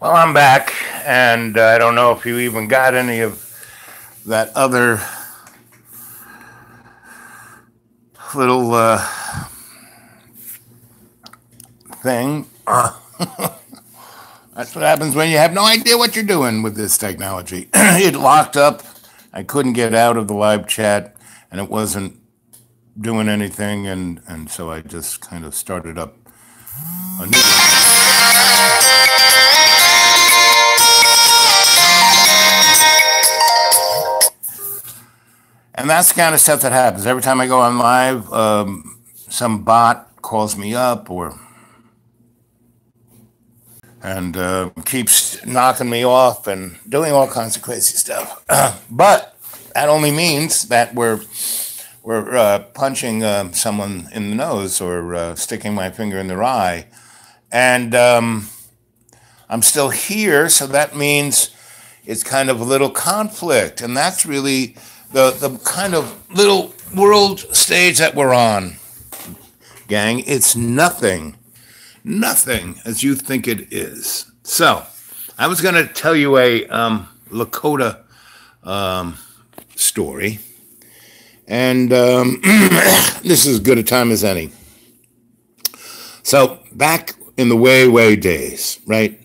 Well, I'm back, and I don't know if you even got any of that other little thing. That's what happens when you have no idea what you're doing with this technology. It locked up. I couldn't get out of the live chat, and it wasn't doing anything, and so I just kind of started up a new one. And that's the kind of stuff that happens every time I go on live. Some bot calls me up and keeps knocking me off and doing all kinds of crazy stuff. But that only means that we're punching someone in the nose or sticking my finger in their eye, and I'm still here, so that means it's kind of a little conflict, and that's really the kind of little world stage that we're on, gang. It's nothing as you think it is. So, I was going to tell you a Lakota story, and this is as good a time as any. So, back in the way days, right?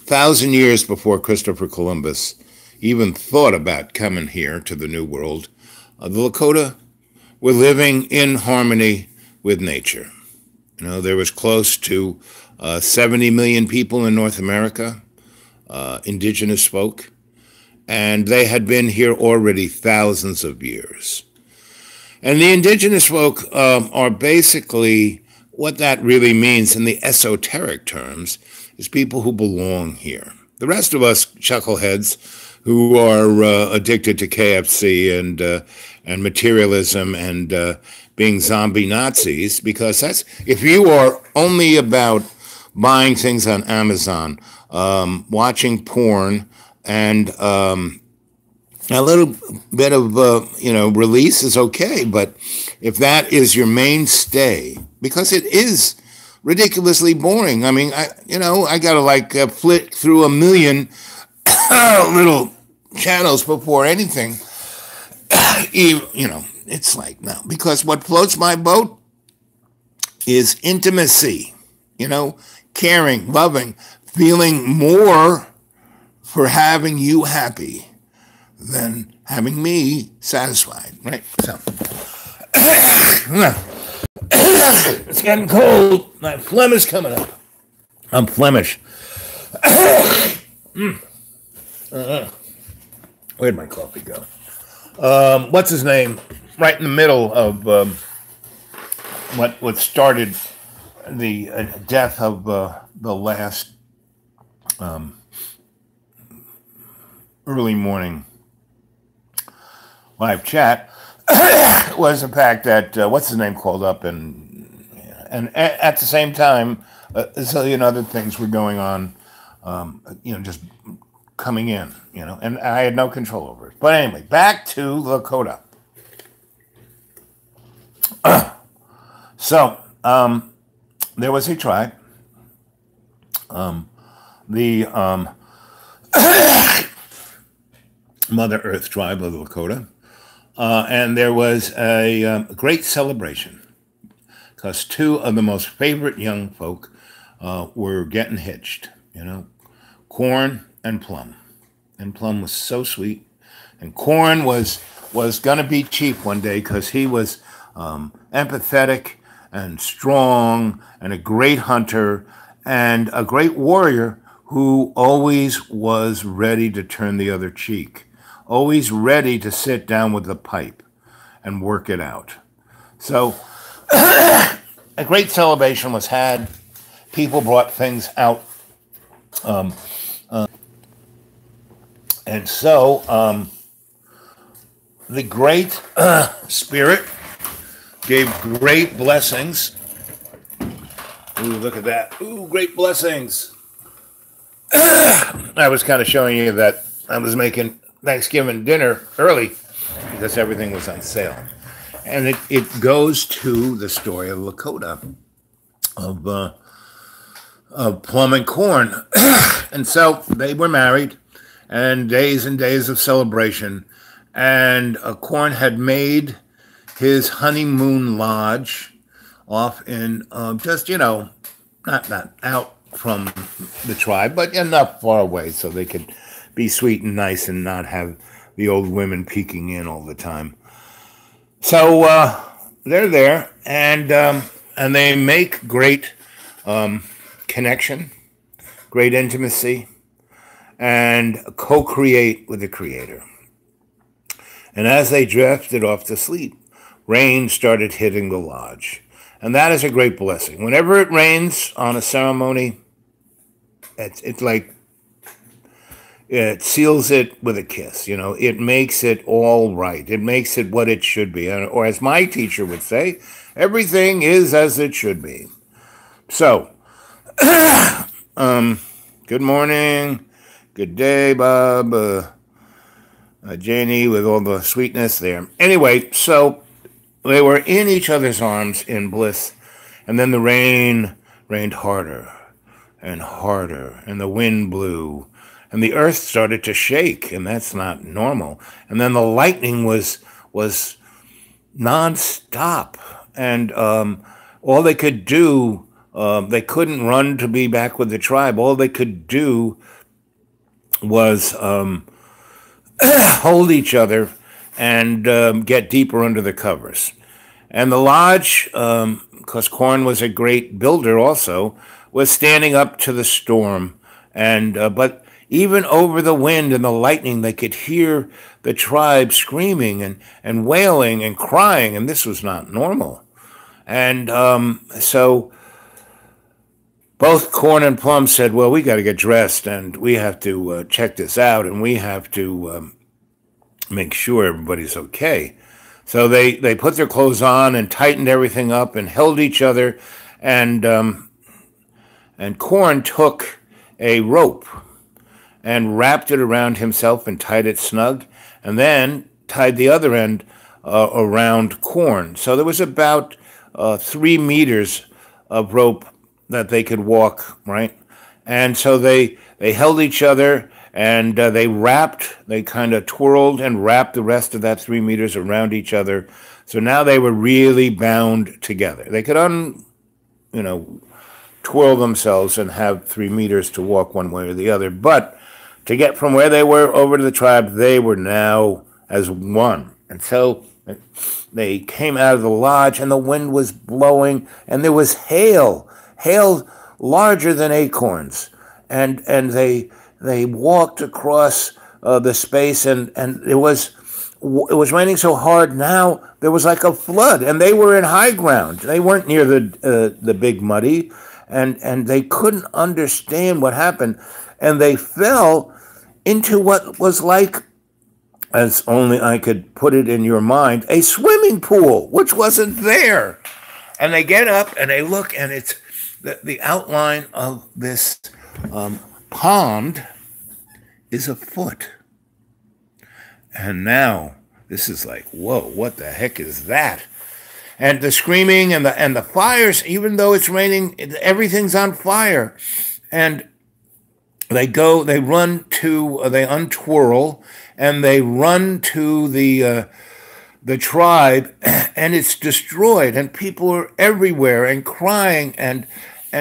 1,000 years before Christopher Columbus even thought about coming here to the New World, the Lakota were living in harmony with nature. You know, there was close to 70 million people in North America, indigenous folk, and they had been here already thousands of years. And the indigenous folk are basically, what that really means in the esoteric terms, is people who belong here. The rest of us chuckleheads who are addicted to KFC and materialism and being zombie Nazis, because that's, if you are only about buying things on Amazon, watching porn, and a little bit of release is okay, but if that is your mainstay, because it is ridiculously boring. I mean, I gotta flick through a million little channels before anything. It's like, no, because what floats my boat is intimacy, caring, loving, feeling more for having you happy than having me satisfied, right? So, it's getting cold. My phlegm is coming up. I'm Flemish. Where'd my coffee go? What's his name? Right in the middle of what started the death of the last early morning live chat was the fact that what's his name called up and at the same time a zillion other things were going on, just coming in, and I had no control over it. But anyway, back to Lakota. So there was a tribe, the Mother Earth tribe of the Lakota, and there was a great celebration because two of the most favorite young folk were getting hitched, Corn and Plum. And Plum was so sweet. And Corn was going to be chief one day because he was empathetic and strong and a great hunter and a great warrior who always was ready to turn the other cheek, always ready to sit down with the pipe and work it out. So a great celebration was had. People brought things out. And so the Great Spirit gave great blessings. Ooh, look at that. Ooh, great blessings. I was kind of showing you that I was making Thanksgiving dinner early because everything was on sale. And it goes to the story of Lakota, of of Plum and Corn. And so they were married, and days of celebration. And Corn had made his honeymoon lodge off in just, not out from the tribe, but enough far away so they could be sweet and nice and not have the old women peeking in all the time. So they're there, and they make great connection, great intimacy, and co-create with the Creator. And as they drifted off to sleep, rain started hitting the lodge. And that is a great blessing. Whenever it rains on a ceremony, it's like it seals it with a kiss. It makes it all right. It makes it what it should be. Or as my teacher would say, everything is as it should be. So, good morning, good day, Bob, Janie, with all the sweetness there. Anyway, so they were in each other's arms in bliss, and then the rain rained harder and harder, and the wind blew, and the earth started to shake, and that's not normal. And then the lightning was nonstop, and all they could do, they couldn't run to be back with the tribe. All they could do was hold each other and get deeper under the covers. And the lodge, because Corn was a great builder also, was standing up to the storm. And but even over the wind and the lightning, they could hear the tribe screaming and wailing and crying, and this was not normal. And so both Corn and Plum said, well, we got to get dressed, and we have to check this out, and we have to make sure everybody's okay. So they put their clothes on and tightened everything up and held each other, and Corn took a rope and wrapped it around himself and tied it snug, and then tied the other end around Corn. So there was about 3 meters of rope that they could walk, right? And so they held each other, and they kind of twirled and wrapped the rest of that 3 meters around each other. So now they were really bound together. They could twirl themselves and have 3 meters to walk one way or the other. But to get from where they were over to the tribe, they were now as one. And so they came out of the lodge, and the wind was blowing, and there was hail larger than acorns. And they walked across the space, and it was raining so hard now there was like a flood, and they were in high ground. They weren't near the big muddy, and they couldn't understand what happened, and they fell into what was like, as only I could put it in your mind, a swimming pool, which wasn't there. And they get up and they look, and it's the outline of this pond is a foot. And now this is like, whoa, what the heck is that? And the screaming and the fires, even though it's raining, everything's on fire. And they untwirl, and they run to the tribe, and it's destroyed, and people are everywhere and crying, and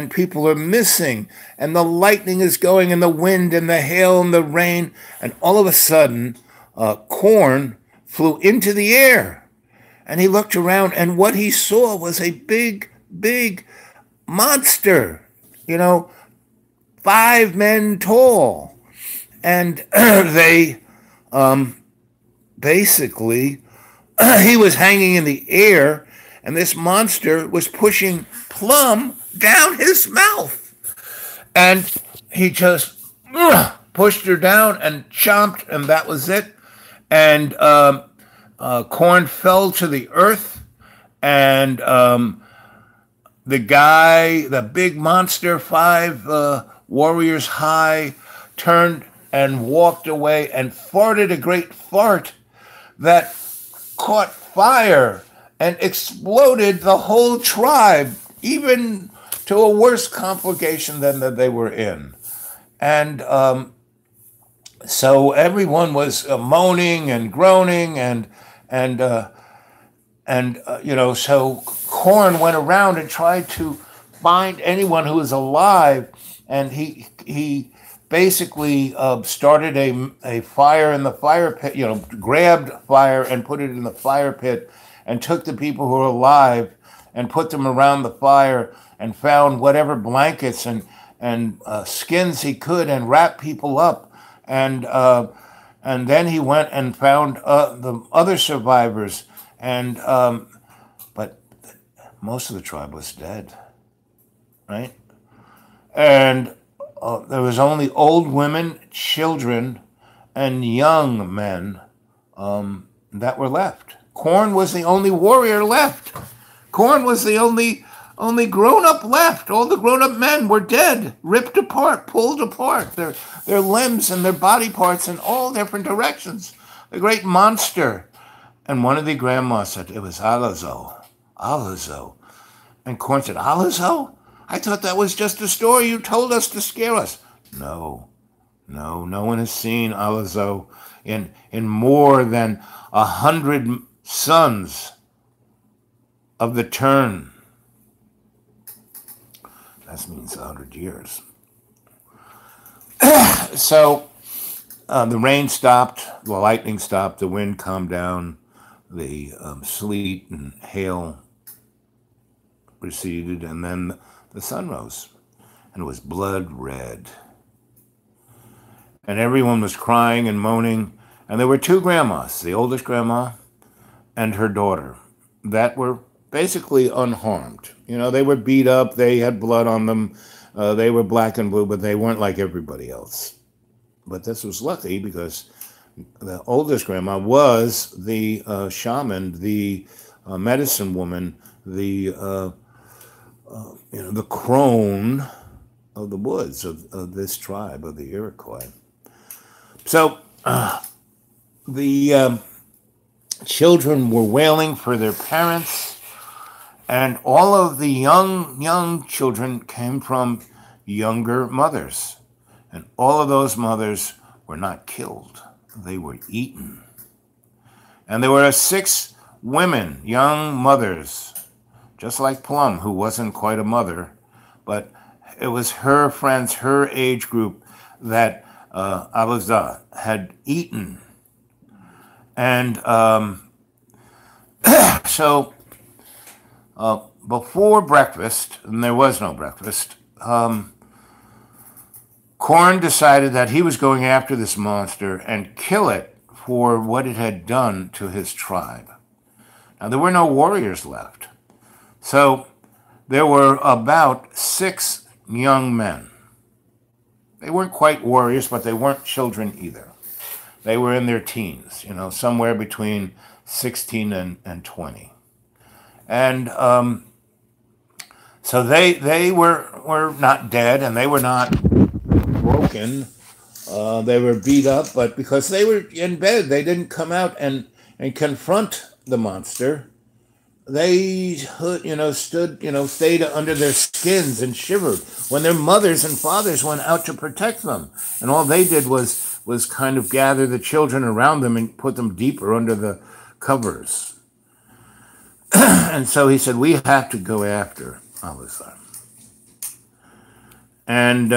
people are missing, and the lightning is going, and the wind and the hail and the rain, and all of a sudden, Corn flew into the air, and he looked around, and what he saw was a big, big monster, 5 men tall, and they basically, he was hanging in the air, and this monster was pushing Plum down his mouth, and he just pushed her down and chomped, and that was it. And Corn fell to the earth, and the big monster, 5 warriors high, turned and walked away and farted a great fart that caught fire and exploded the whole tribe, even to a worse complication than that they were in. And so everyone was moaning and groaning, and so Crone went around and tried to find anyone who was alive, and he basically started a fire in the fire pit, grabbed fire and put it in the fire pit, and took the people who were alive and put them around the fire, and found whatever blankets and skins he could, and wrapped people up, and then he went and found the other survivors, and but most of the tribe was dead, right? And there was only old women, children, and young men that were left. Crone was the only warrior left. Crone was the only grown-up left. All the grown-up men were dead, ripped apart, pulled apart, their limbs and their body parts in all different directions. The great monster. And one of the grandmas said, it was Alazo. Alazo. And Crone said, Alazo? I thought that was just a story you told us to scare us. No one has seen Alazo in more than 100 sons of the turn. That means 100 years. So the rain stopped, the lightning stopped, the wind calmed down, the sleet and hail receded, and then the sun rose, and it was blood red. And everyone was crying and moaning, and there were two grandmas, the oldest grandma and her daughter, that were basically unharmed. They were beat up, they had blood on them, they were black and blue, but they weren't like everybody else. But this was lucky because the oldest grandma was the shaman, the medicine woman, the crone of the woods of this tribe of the Iroquois. So the children were wailing for their parents, and all of the young children came from younger mothers, and all of those mothers were not killed. They were eaten. And there were 6 women, young mothers, just like Plum, who wasn't quite a mother, but it was her friends, her age group, that Alaza had eaten. And so before breakfast, and there was no breakfast, Crone decided that he was going after this monster and kill it for what it had done to his tribe. Now, there were no warriors left. So there were about 6 young men. They weren't quite warriors, but they weren't children either. They were in their teens, somewhere between 16 and 20. And so they were not dead, and they were not broken. They were beat up, but because they were in bed, they didn't come out and confront the monster. They stayed under their skins and shivered when their mothers and fathers went out to protect them. And all they did was kind of gather the children around them and put them deeper under the covers. And so he said, we have to go after Alaza. And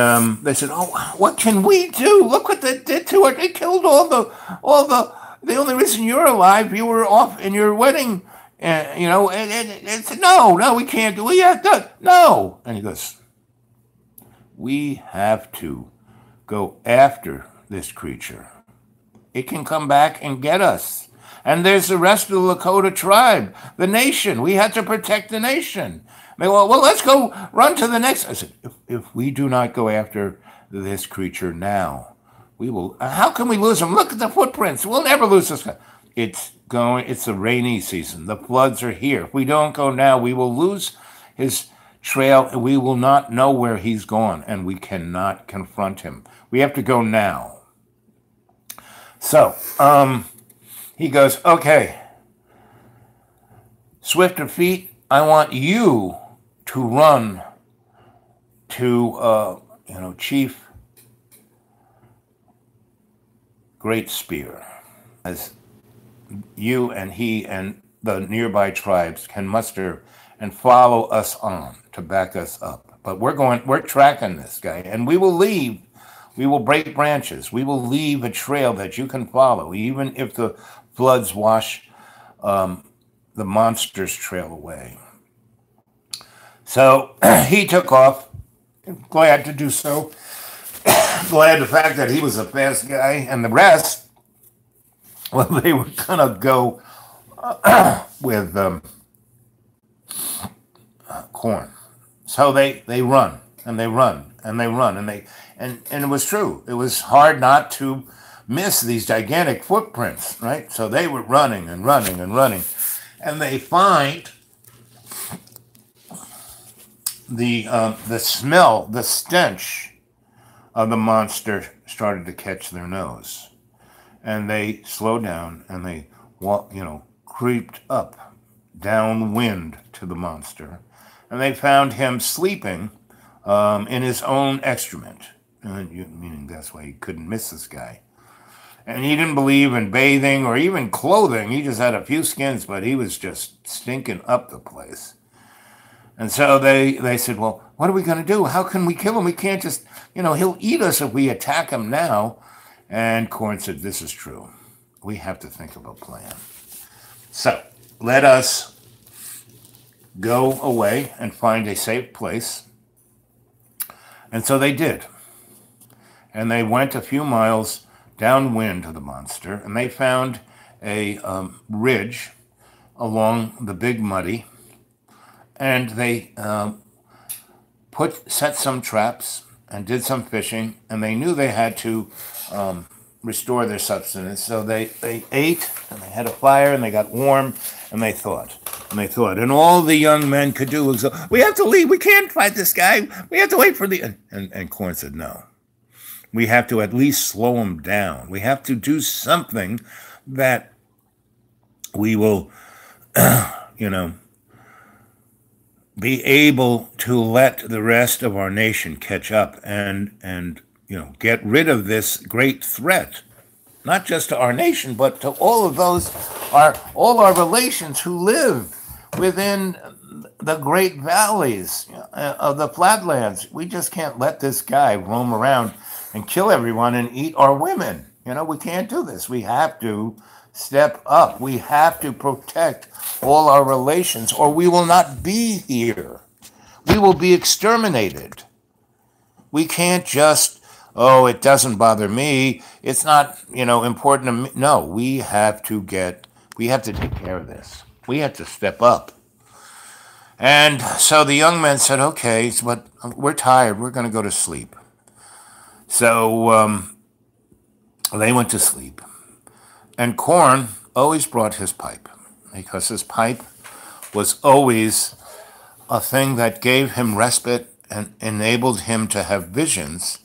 they said, oh, what can we do? Look what they did to her. They killed all the only reason you're alive, you were off in your wedding. And said, no, we can't do it. No. And he goes, we have to go after this creature. It can come back and get us. And there's the rest of the Lakota tribe, the nation. We had to protect the nation. They go, well, let's go run to the next. I said, if we do not go after this creature now, we will. How can we lose him? Look at the footprints. We'll never lose this guy. It's the rainy season. The floods are here. If we don't go now, we will lose his trail, and we will not know where he's gone, and we cannot confront him. We have to go now. So he goes, okay, Swift of Feet, I want you to run to, Chief Great Spear, as you and he and the nearby tribes can muster and follow us on to back us up. But we're tracking this guy, and we will leave. We will break branches. We will leave a trail that you can follow, even if the floods wash the monster's trail away. So he took off, glad to do so. Glad the fact that he was a fast guy, and the rest, well, they were gonna go with corn. So they run and they run and they run and it was true. It was hard not to miss these gigantic footprints, right? So they were running and running and running, and they find the smell, the stench of the monster started to catch their nose, and they slowed down and they creeped up downwind to the monster, and they found him sleeping in his own excrement, meaning that's why he couldn't miss this guy. And he didn't believe in bathing or even clothing. He just had a few skins, but he was just stinking up the place. And so they said, well, what are we going to do? How can we kill him? We can't just, he'll eat us if we attack him now. And Corn said, this is true. We have to think of a plan. So let us go away and find a safe place. And so they did. And they went a few miles downwind of the monster, and they found a ridge along the Big Muddy, and they set some traps and did some fishing, and they knew they had to restore their sustenance. So they ate, and they had a fire, and they got warm, and they thought. And all the young men could do was go, we have to leave. We can't fight this guy. We have to wait for the... And Corn said, no. We have to at least slow him down. We have to do something that we will, be able to let the rest of our nation catch up and get rid of this great threat, not just to our nation, but to all of all our relations who live within the great valleys of the flatlands. We just can't let this guy roam around and kill everyone and eat our women. We can't do this. We have to step up. We have to protect all our relations, or we will not be here. We will be exterminated. We can't just, it doesn't bother me. It's not, important to me. No, we have to take care of this. We have to step up. And so the young men said, okay, but we're tired. We're going to go to sleep. So they went to sleep. And Corn always brought his pipe, because his pipe was always a thing that gave him respite and enabled him to have visions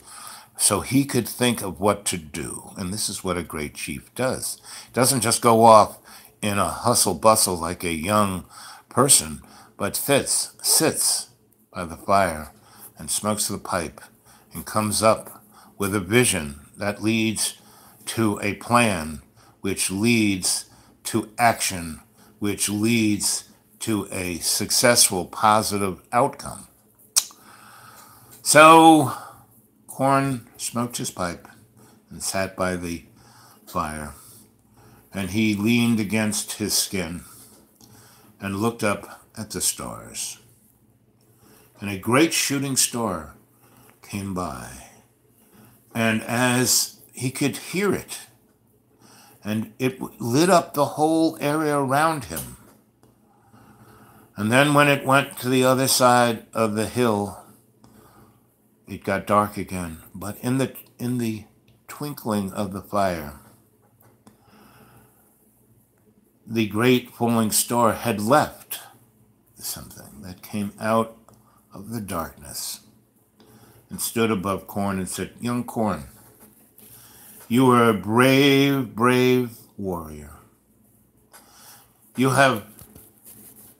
so he could think of what to do. And this is what a great chief does. He doesn't just go off in a hustle-bustle like a young person, but sits by the fire and smokes the pipe and comes up with a vision that leads to a plan, which leads to action, which leads to a successful, positive outcome. So Corn smoked his pipe and sat by the fire, and he leaned against his skin and looked up at the stars. And a great shooting star came by, and as he could hear it, and it lit up the whole area around him. And then when it went to the other side of the hill, it got dark again. But in the twinkling of the fire, the great falling star had left something that came out of the darkness and stood above Corn and said, young Corn, you are a brave, brave warrior. You have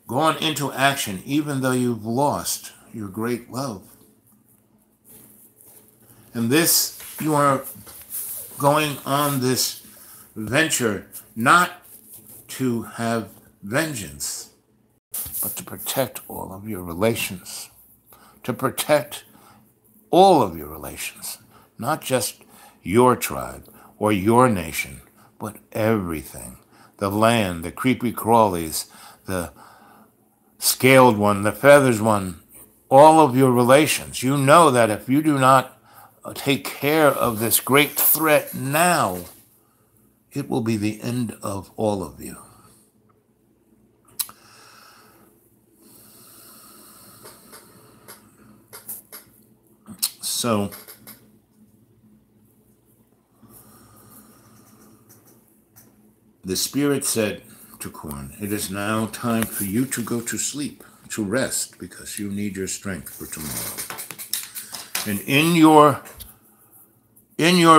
gone into action even though you've lost your great love. And this, you are going on this venture not to have vengeance, but to protect all of your relations. To protect all of your relations, not just your tribe or your nation, but everything. The land, the creepy crawlies, the scaled one, the feathers one, all of your relations. You know that if you do not take care of this great threat now, it will be the end of all of you. So, the spirit said to Crone, "It is now time for you to go to sleep, to rest, because you need your strength for tomorrow. And in your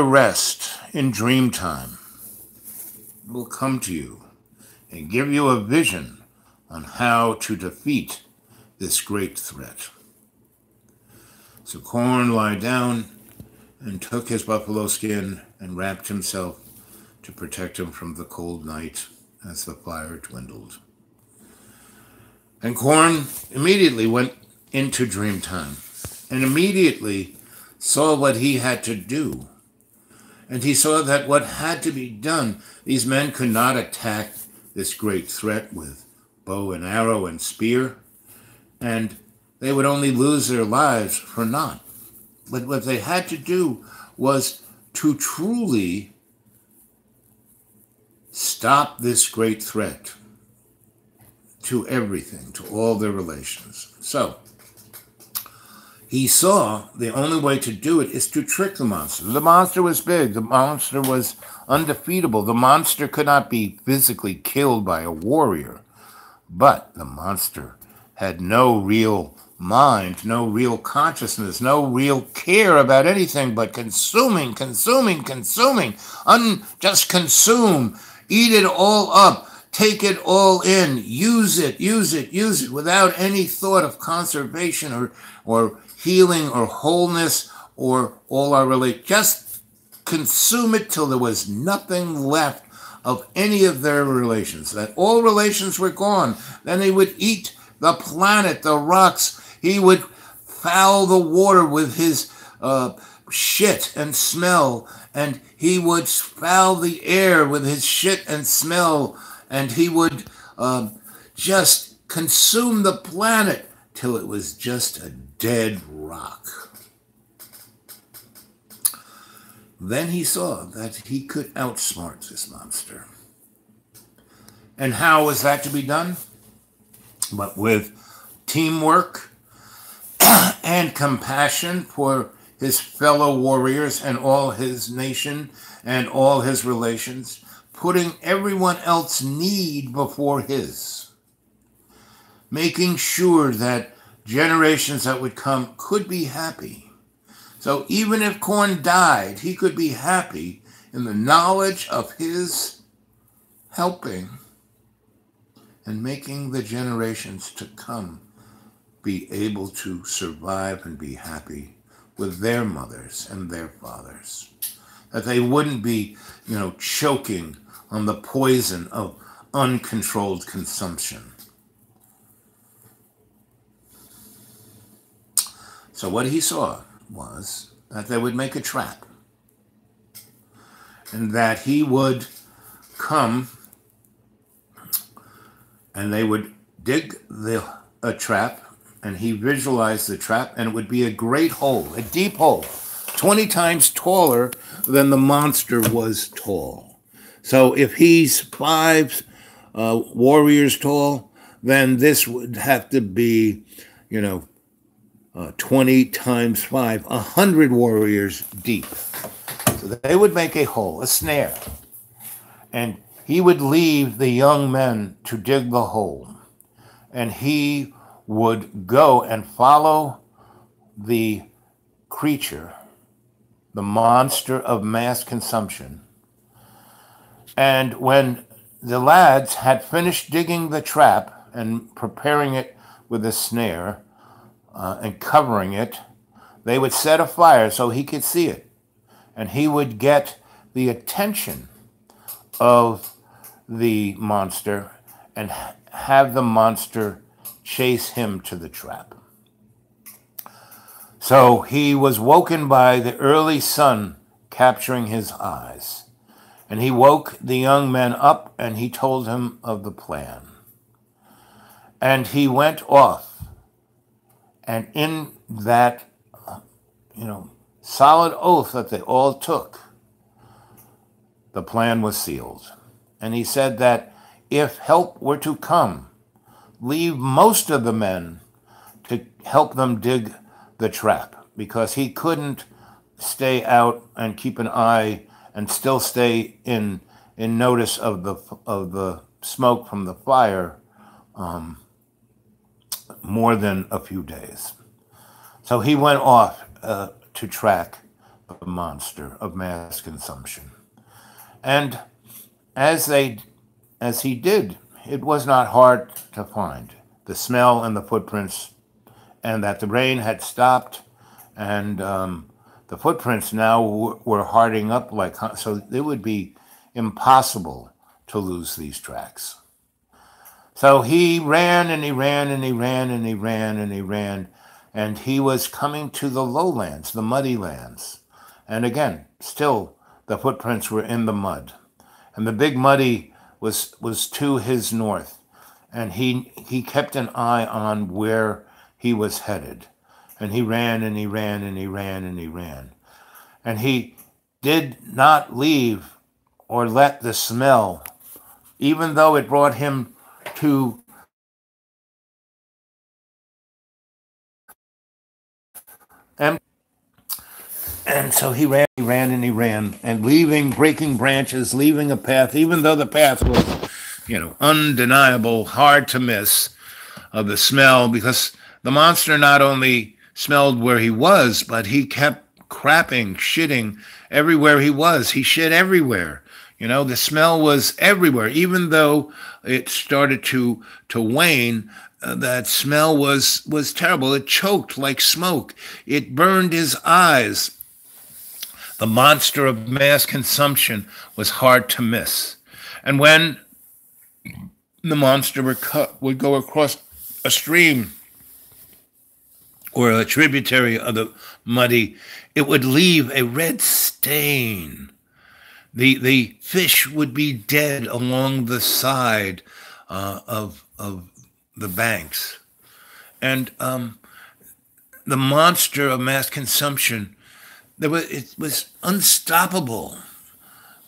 rest, in dream time, will come to you and give you a vision on how to defeat this great threat." So Crone lay down and took his buffalo skin and wrapped himself to protect him from the cold night as the fire dwindled. And Crone immediately went into dream time and immediately saw what he had to do. And he saw that what had to be done, these men could not attack this great threat with bow and arrow and spear, and they would only lose their lives for naught. But what they had to do was to truly stop this great threat to everything, to all their relations. So, he saw the only way to do it is to trick the monster. The monster was big. The monster was undefeatable. The monster could not be physically killed by a warrior. But the monster had no real mind, no real consciousness, no real care about anything but consuming. Just consume. Eat it all up. Take it all in. Use it without any thought of conservation or healing or wholeness or all our relate. Just consume it till there was nothing left of any of their relations, that all relations were gone. Then they would eat the planet, the rocks. He would foul the water with his shit and smell, and he would foul the air with his shit and smell, and he would just consume the planet till it was just a dead rock. Then he saw that he could outsmart this monster. And how was that to be done? But with teamwork and compassion for his fellow warriors and all his nation and all his relations, putting everyone else's need before his, making sure that generations that would come could be happy. So even if Crone died, he could be happy in the knowledge of his helping and making the generations to come be able to survive and be happy with their mothers and their fathers. That they wouldn't be, choking on the poison of uncontrolled consumption. So what he saw was that they would make a trap, and that he would come and they would dig a trap, and he visualized the trap, and it would be a great hole, a deep hole, 20 times taller than the monster was tall. So if he's 5 warriors tall, then this would have to be, 20 times 5, 100 warriors deep. So they would make a hole, a snare, and he would leave the young men to dig the hole, and he would go and follow the creature, the monster of mass consumption. And when the lads had finished digging the trap and preparing it with a snare, and covering it, they would set a fire so he could see it. And he would get the attention of the monster and have the monster chase him to the trap. So he was woken by the early sun capturing his eyes. And he woke the young man up and he told him of the plan. And he went off. And in that, solid oath that they all took, the plan was sealed. And he said that if help were to come, leave most of the men to help them dig the trap, because he couldn't stay out and keep an eye and still stay in notice of the smoke from the fire more than a few days. So he went off to track the monster of mass consumption. And as he did, it was not hard to find the smell and the footprints, and that the rain had stopped, and the footprints now were harding up so it would be impossible to lose these tracks. So he ran and he ran and he ran and he ran and he ran, and he was coming to the lowlands, the muddy lands. And again, still the footprints were in the mud. And the big muddy was to his north. And he kept an eye on where he was headed. And he ran and he ran and he ran and he ran. And he did not leave or let the smell, even though it brought him to and so he ran and he ran, and breaking branches, leaving a path, even though the path was, undeniable, hard to miss, of the smell, because the monster not only smelled where he was, but he kept crapping, shitting everywhere he was. He shit everywhere. The smell was everywhere. Even though it started to wane, that smell was terrible. It choked like smoke. It burned his eyes. The monster of mass consumption was hard to miss. And when the monster would go across a stream or a tributary of the muddy, it would leave a red stain. The fish would be dead along the side of the banks. And the monster of mass consumption, it was unstoppable.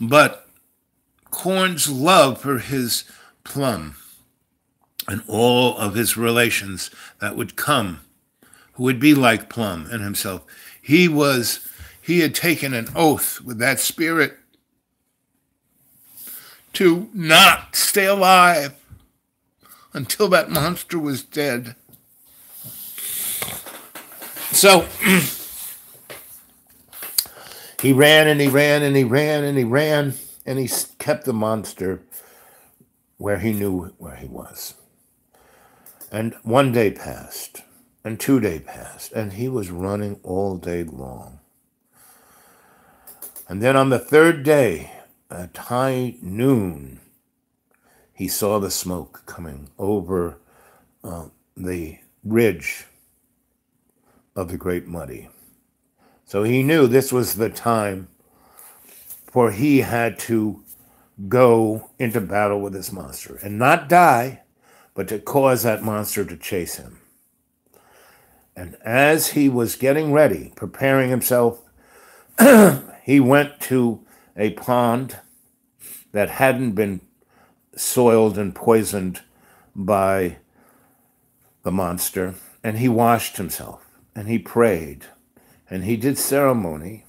But Corn's love for his plum and all of his relations that would come, who would be like Plum and himself, he had taken an oath with that spirit to not stay alive until that monster was dead. So he ran and he ran and he ran and he ran, and he kept the monster where he knew where he was. And 1 day passed, and 2 days passed, and he was running all day long. And then on the 3rd day, at high noon, he saw the smoke coming over the ridge of the Great Muddy. So he knew this was the time, for he had to go into battle with this monster and not die, but to cause that monster to chase him. And as he was getting ready, preparing himself, he went to a pond that hadn't been soiled and poisoned by the monster, and he washed himself, and he prayed, and he did ceremony,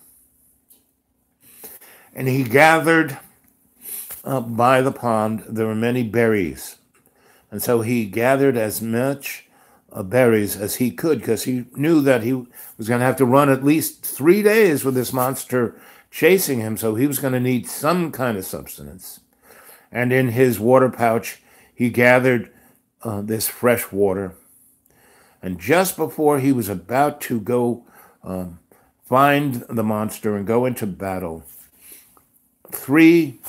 and he gathered by the pond. There were many berries, and so he gathered as much berries as he could, because he knew that he was going to have to run at least 3 days with this monster chasing him, so he was going to need some kind of substance. And in his water pouch, he gathered this fresh water. And just before he was about to go find the monster and go into battle. 3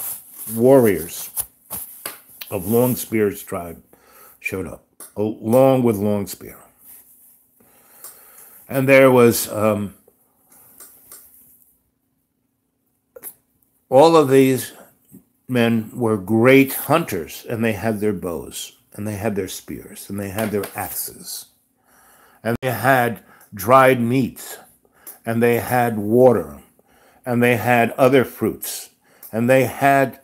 warriors of Longspear's tribe showed up, along with Longspear. And there was all of these men were great hunters, and they had their bows, and they had their spears, and they had their axes, and they had dried meats, and they had water, and they had other fruits, and they had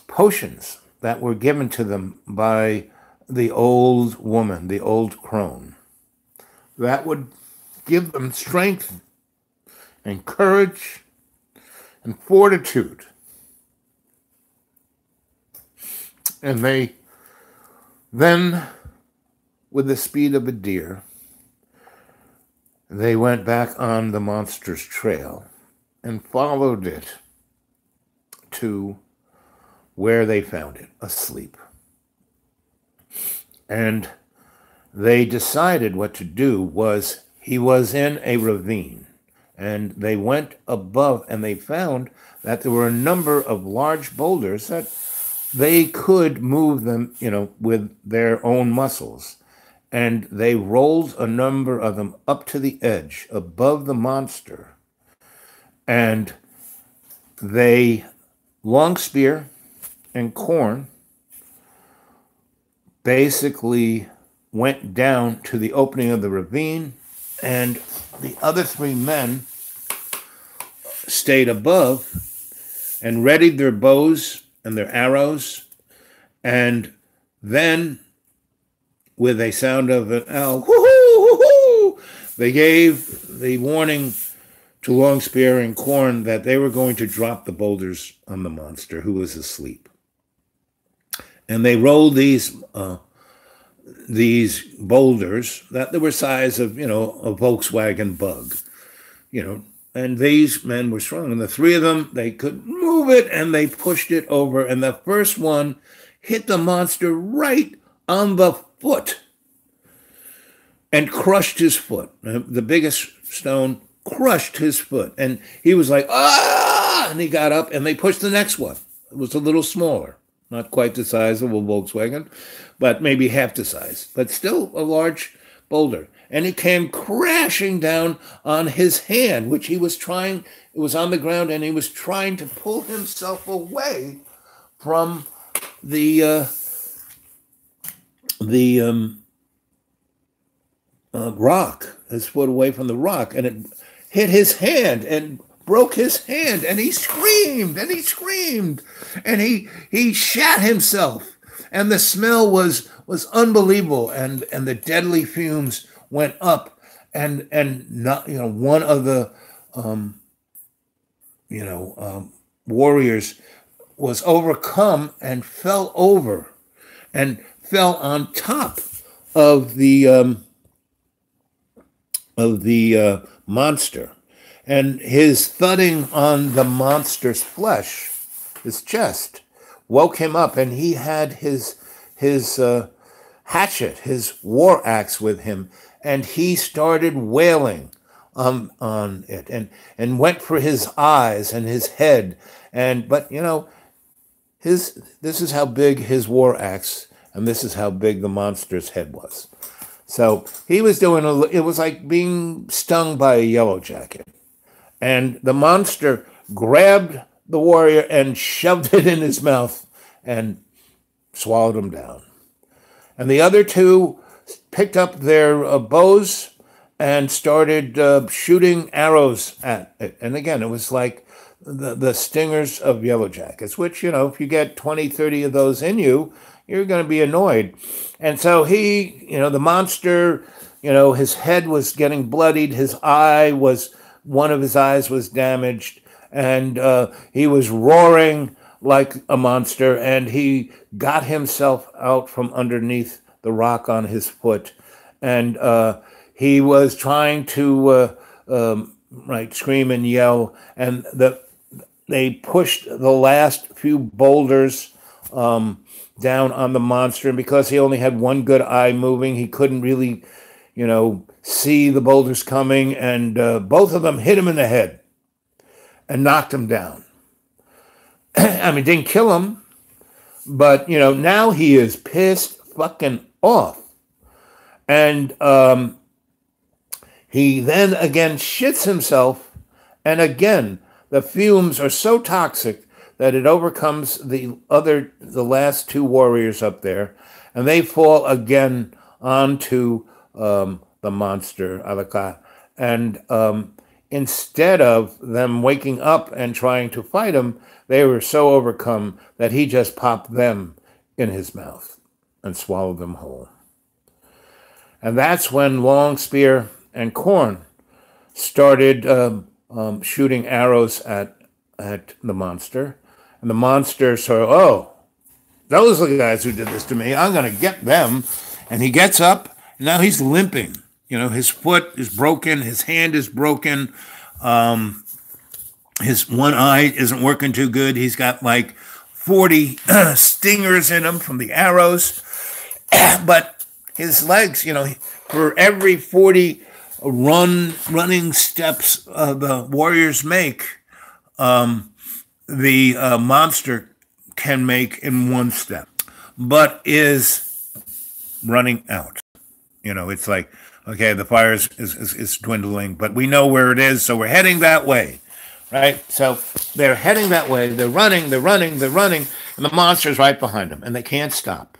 potions that were given to them by the old woman, the old crone, that would give them strength and courage and fortitude. And they then, with the speed of a deer, they went back on the monster's trail and followed it to where they found it, asleep. And they decided what to do was, he was in a ravine, and they went above and they found that there were a number of large boulders that they could move them, with their own muscles. And they rolled a number of them up to the edge above the monster. And they, Longspear and Crone, basically went down to the opening of the ravine, and the other 3 men stayed above and readied their bows and their arrows, and then, with a sound of an owl, whoo-hoo, whoo-hoo, they gave the warning to Longspear and Crone that they were going to drop the boulders on the monster, who was asleep. And they rolled these boulders that they were size of, a Volkswagen Bug, and these men were strong. And the 3 of them, they could move it, and they pushed it over. And the first one hit the monster right on the foot and crushed his foot. The biggest stone crushed his foot. And he was like, ah! And he got up, and they pushed the next one. It was a little smaller. Not quite the size of a Volkswagen, but maybe half the size. But still a large boulder. And it came crashing down on his hand, which he was trying, it was on the ground, and he was trying to pull himself away from the rock, his foot away from the rock, and it hit his hand and broke his hand, and he screamed, and he shat himself, and the smell was unbelievable, and the deadly fumes went up, and not, one of the warriors was overcome and fell over and fell on top of the monster. And his thudding on the monster's flesh, his chest, woke him up, and he had his hatchet, his war axe with him, and he started wailing on it, and went for his eyes and his head, but this is how big his war axe, and this is how big the monster's head was. So he was doing it was like being stung by a yellow jacket. And the monster grabbed the warrior and shoved it in his mouth and swallowed him down. And the other 2 picked up their bows and started shooting arrows at it. And again, it was like the stingers of yellow jackets, which, if you get 20, 30 of those in you, you're going to be annoyed. And so he, the monster, his head was getting bloodied. One of his eyes was damaged, and he was roaring like a monster, and he got himself out from underneath the rock on his foot, and he was trying to scream and yell, and they pushed the last few boulders down on the monster, and because he only had one good eye moving, he couldn't really see the boulders coming, and both of them hit him in the head and knocked him down. I mean, didn't kill him, but, now he is pissed fucking off. And he then again shits himself, and again, the fumes are so toxic that it overcomes the last two warriors up there, and they fall again onto the monster, Alaka. And instead of them waking up and trying to fight him, they were so overcome that he just popped them in his mouth and swallowed them whole. And that's when Long Spear and Crone started shooting arrows at the monster. And the monster sort of, oh, those are the guys who did this to me. I'm going to get them. And he gets up, and now he's limping. His foot is broken. His hand is broken. His one eye isn't working too good. He's got like 40 stingers in him from the arrows. But his legs, for every 40 running steps the warriors make, the monster can make in one step, but is running out. It's like, okay, the fire is dwindling, but we know where it is, so we're heading that way, right? So they're heading that way. They're running, and the monster's right behind them, and they can't stop.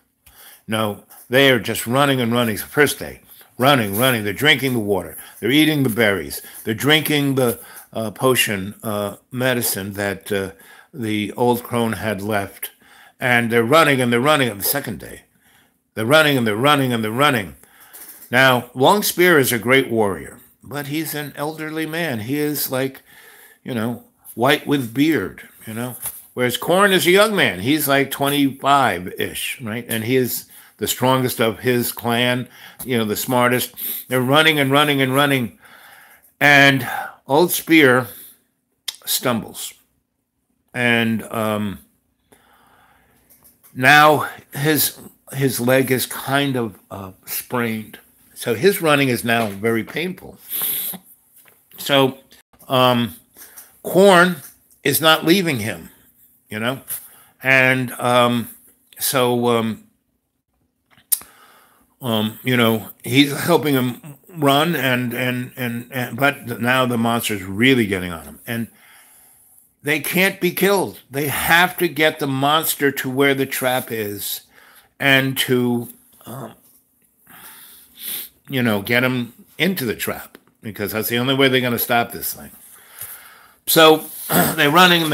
No, they are just running and running. First day, running. They're drinking the water. They're eating the berries. They're drinking the potion medicine that the old crone had left. And they're running on the second day. They're running. Now, Long Spear is a great warrior, but he's an elderly man. He is like, white with beard, Whereas Crone is a young man. He's like 25-ish, right? And he is the strongest of his clan, the smartest. They're running. And Old Spear stumbles. And now his leg is kind of sprained. So his running is now very painful. So Crone is not leaving him, And he's helping him run, but now the monster's really getting on him. And they can't be killed. They have to get the monster to where the trap is and to, get him into the trap, because that's the only way they're going to stop this thing. So they're running, and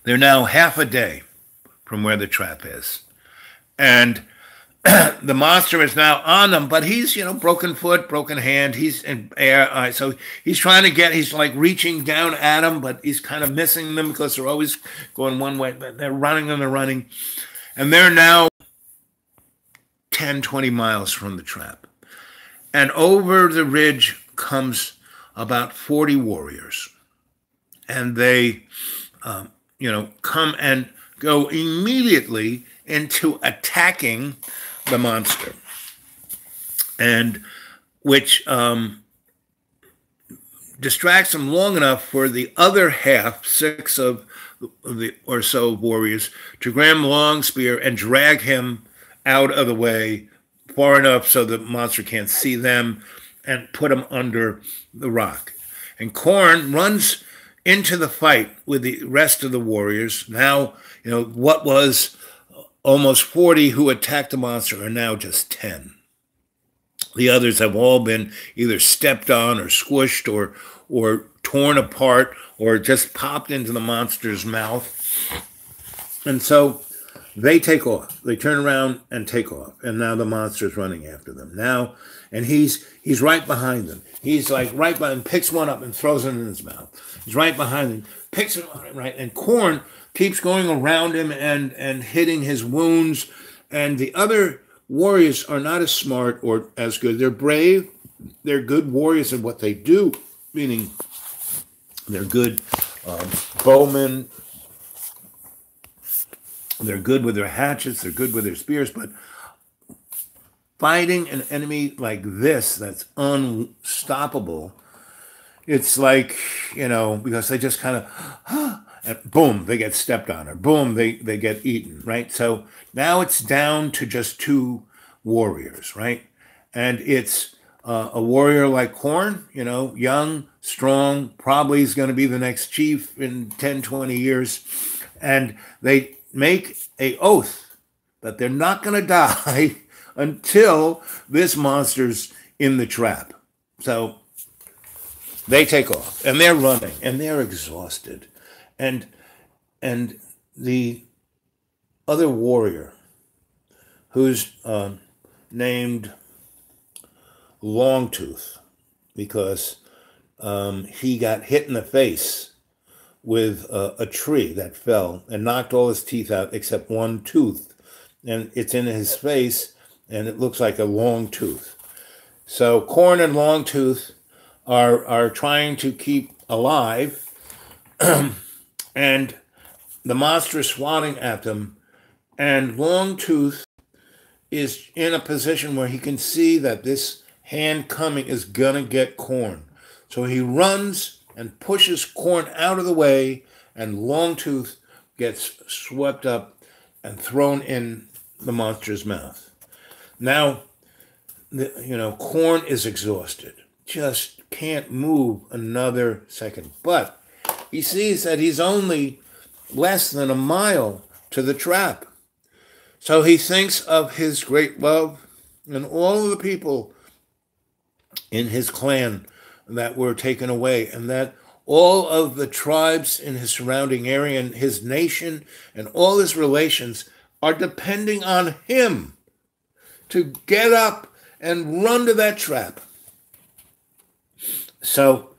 they're now half a day from where the trap is. And the monster is now on them, but he's, broken foot, broken hand. He's in air. So he's he's like reaching down at them, but he's kind of missing them because they're always going one way. But they're running. And they're now 10, 20 miles from the trap. And over the ridge comes about 40 warriors. And they, come and go immediately into attacking the monster, and which distracts them long enough for the other half, 6 of the or so warriors, to grab Long Spear and drag him out of the way far enough so the monster can't see them, and put him under the rock. And Crone runs into the fight with the rest of the warriors. Now, what was almost 40 who attacked the monster are now just 10. The others have all been either stepped on or squished or torn apart or just popped into the monster's mouth. And so they take off. They turn around and take off. And now the monster's running after them. Now, and he's right behind them. He's like right behind them, picks one up and throws it in his mouth. He's right behind them, picks it up, right? And Crone keeps going around him and hitting his wounds. And the other warriors are not as smart or as good. They're brave. They're good warriors at what they do, meaning they're good bowmen. They're good with their hatchets. They're good with their spears. But fighting an enemy like this that's unstoppable, it's like, because they just kind of, and boom, they get stepped on, or boom, they get eaten, right? So now it's down to just two warriors, right? And it's a warrior like Corn, young, strong, probably is going to be the next chief in 10, 20 years. And they make a oath that they're not going to die until this monster's in the trap. So they take off, and they're running, and they're exhausted. And the other warrior, who's named Longtooth, because he got hit in the face with a tree that fell and knocked all his teeth out except one tooth. And it's in his face, and it looks like a long tooth. So Corn and Longtooth are trying to keep alive, and the monster is swatting at them, and Longtooth is in a position where he can see that this hand coming is gonna get Corn. So he runs and pushes Corn out of the way, and Longtooth gets swept up and thrown in the monster's mouth. Now, Corn is exhausted, just can't move another second. But he sees that he's only less than a mile to the trap. So he thinks of his great love and all of the people in his clan that were taken away, and that all of the tribes in his surrounding area and his nation and all his relations are depending on him to get up and run to that trap. So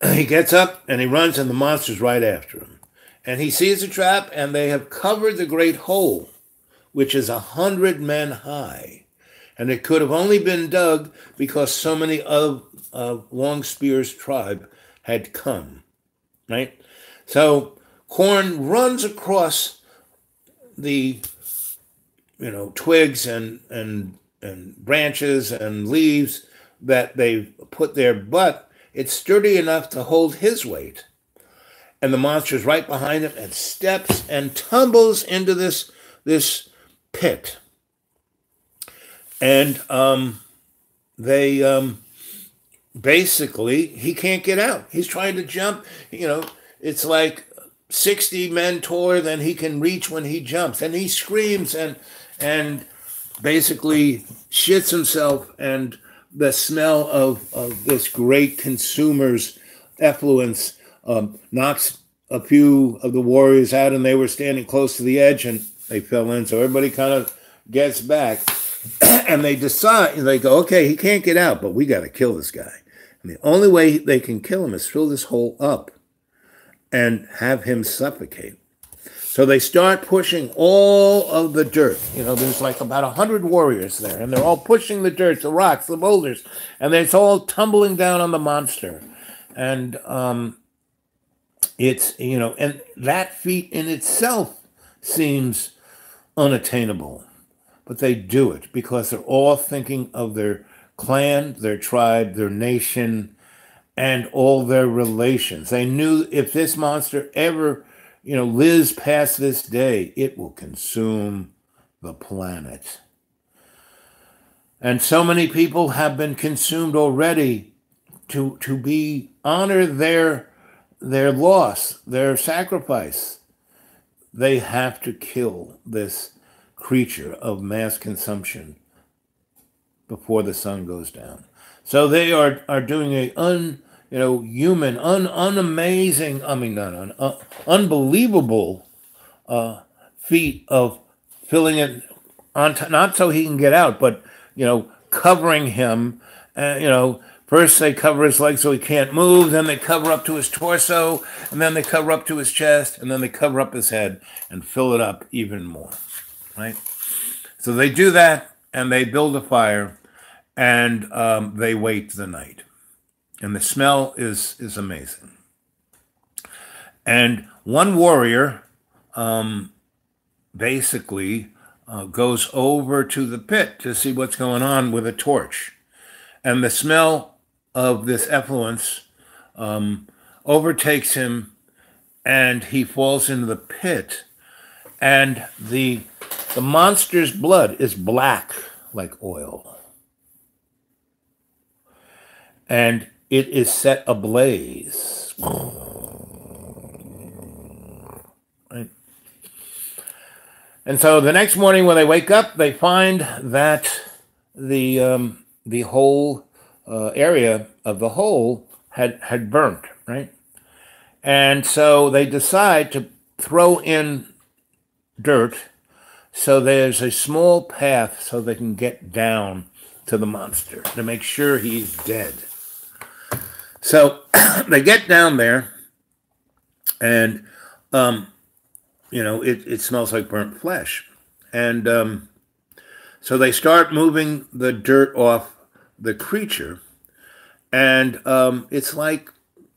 he gets up and he runs, and the monster's right after him. And he sees the trap, and they have covered the great hole, which is 100 men high. And it could have only been dug because so many of Longspear's tribe had come, right? So Corn runs across the, twigs and branches and leaves that they've put there, but it's sturdy enough to hold his weight. And the monster's right behind him and steps and tumbles into this pit. And they basically, he can't get out. He's trying to jump. It's like 60 men taller than he can reach when he jumps. And he screams and basically shits himself, and the smell of this great consumer's effluence knocks a few of the warriors out, and they were standing close to the edge, and they fell in. So everybody kind of gets back, and they decide, they go, okay, he can't get out, but we got to kill this guy. And the only way they can kill him is fill this hole up and have him suffocate. So they start pushing all of the dirt. There's like about 100 warriors there, and they're all pushing the dirt, the rocks, the boulders, and it's all tumbling down on the monster. And it's, and that feat in itself seems unattainable. But they do it because they're all thinking of their clan, their tribe, their nation, and all their relations. They knew if this monster ever lives past this day, it will consume the planet. And so many people have been consumed already to honor their loss, their sacrifice. They have to kill this creature of mass consumption before the sun goes down. So they are doing a human, unamazing, unbelievable feat of filling it on, not so he can get out, but, covering him. First they cover his legs so he can't move, then they cover up to his torso, and then they cover up to his chest, and then they cover up his head and fill it up even more, right? So they do that, and they build a fire, and they wait the night. And the smell is amazing. And one warrior basically goes over to the pit to see what's going on with a torch. And the smell of this effluence overtakes him, and he falls into the pit. And the monster's blood is black like oil. And it is set ablaze. Right? And so the next morning when they wake up, they find that the whole area of the hole had burnt, right? And so they decide to throw in dirt so there's a small path so they can get down to the monster to make sure he's dead. So they get down there, and it smells like burnt flesh. And so they start moving the dirt off the creature, and it's like,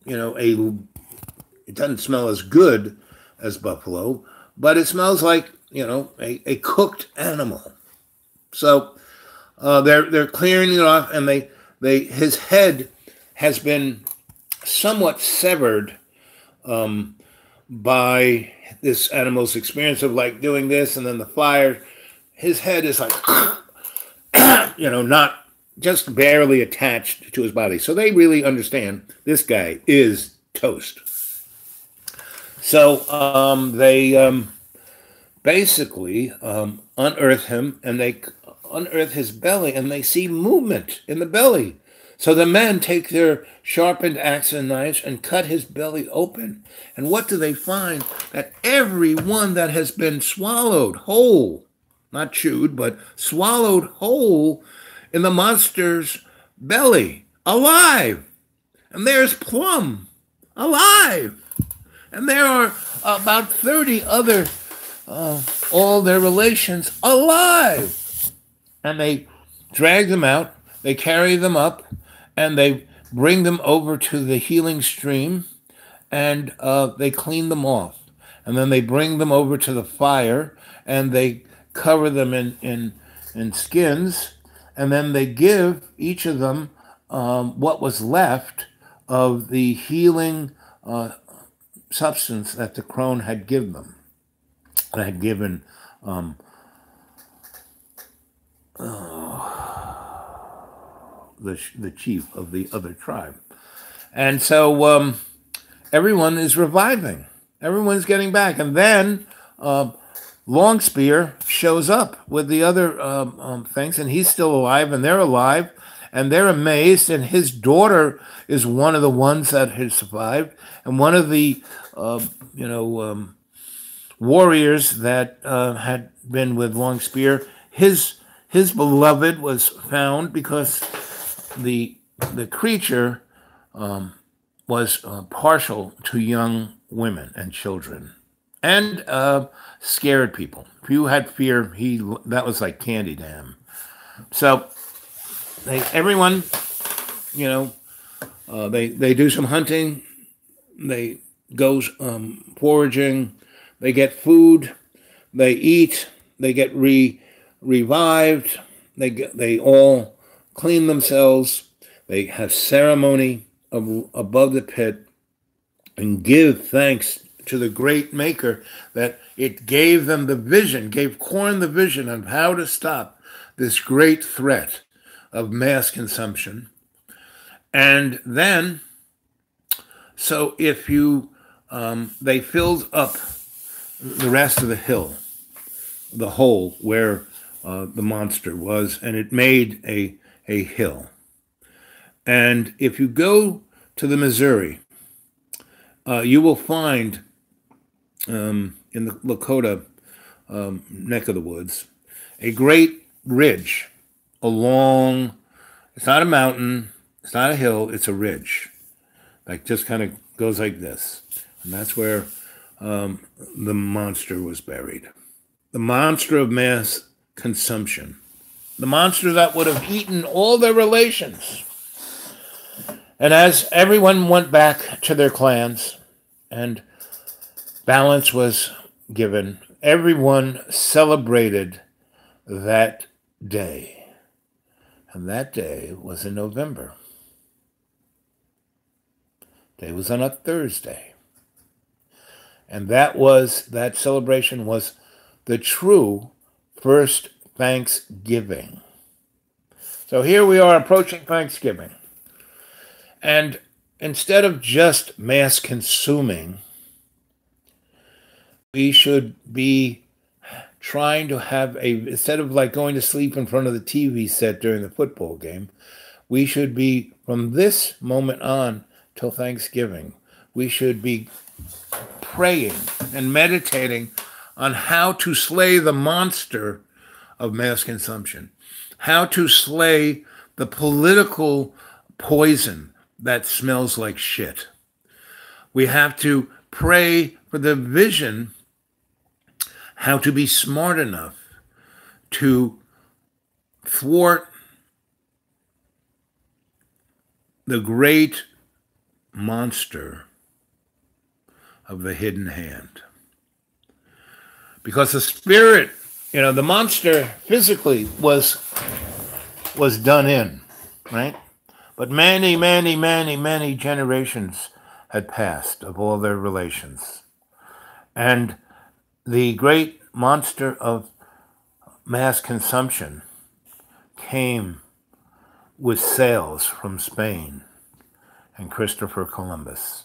it doesn't smell as good as buffalo, but it smells like, a cooked animal. So they're clearing it off, and his head has been somewhat severed by this animal's experience of like doing this and then the fire. His head is like, not just barely attached to his body. So they really understand this guy is toast. So they basically unearth him, and they unearth his belly, and they see movement in the belly. So the men take their sharpened axe and knives and cut his belly open. And what do they find? That every one that has been swallowed whole, not chewed, but swallowed whole in the monster's belly, alive. And there's Plum, alive. And there are about 30 other, all their relations, alive. And they drag them out, they carry them up, and they bring them over to the healing stream, and they clean them off. And then they bring them over to the fire, and they cover them in skins, and then they give each of them what was left of the healing substance that the crone had given them. And had given the chief of the other tribe. And so everyone is reviving. Everyone's getting back. And then Longspear shows up with the other things, and he's still alive, and they're alive, and they're amazed. And his daughter is one of the ones that has survived, and one of the warriors that had been with Longspear, his beloved was found, because the creature was partial to young women and children, and scared people. If you had fear, that was like candy to him. So everyone, they do some hunting, they go foraging, they get food, they eat, they get revived, they all clean themselves, they have ceremony above the pit, and give thanks to the great maker that it gave them the vision, gave Corn the vision of how to stop this great threat of mass consumption. And then, so if you, they filled up the rest of the hill, the hole where the monster was, and it made a hill. And if you go to the Missouri, you will find in the Lakota neck of the woods a great ridge along. It's not a mountain, it's not a hill, it's a ridge. Like just kind of goes like this. And that's where the monster was buried. The monster of mass consumption. The monster that would have eaten all their relations. And as everyone went back to their clans and balance was given, everyone celebrated that day. And that day was in November. Day was on a Thursday. And that celebration was the true first Thanksgiving. So here we are approaching Thanksgiving. And instead of just mass consuming, we should be trying to have instead of like going to sleep in front of the TV set during the football game, we should be, from this moment on till Thanksgiving, we should be praying and meditating on how to slay the monster of mass consumption, how to slay the political poison that smells like shit. We have to pray for the vision, how to be smart enough to thwart the great monster of the hidden hand. Because the spirit, the monster physically was done in, right? But many, many, many, many generations had passed of all their relations. And the great monster of mass consumption came with sails from Spain and Christopher Columbus.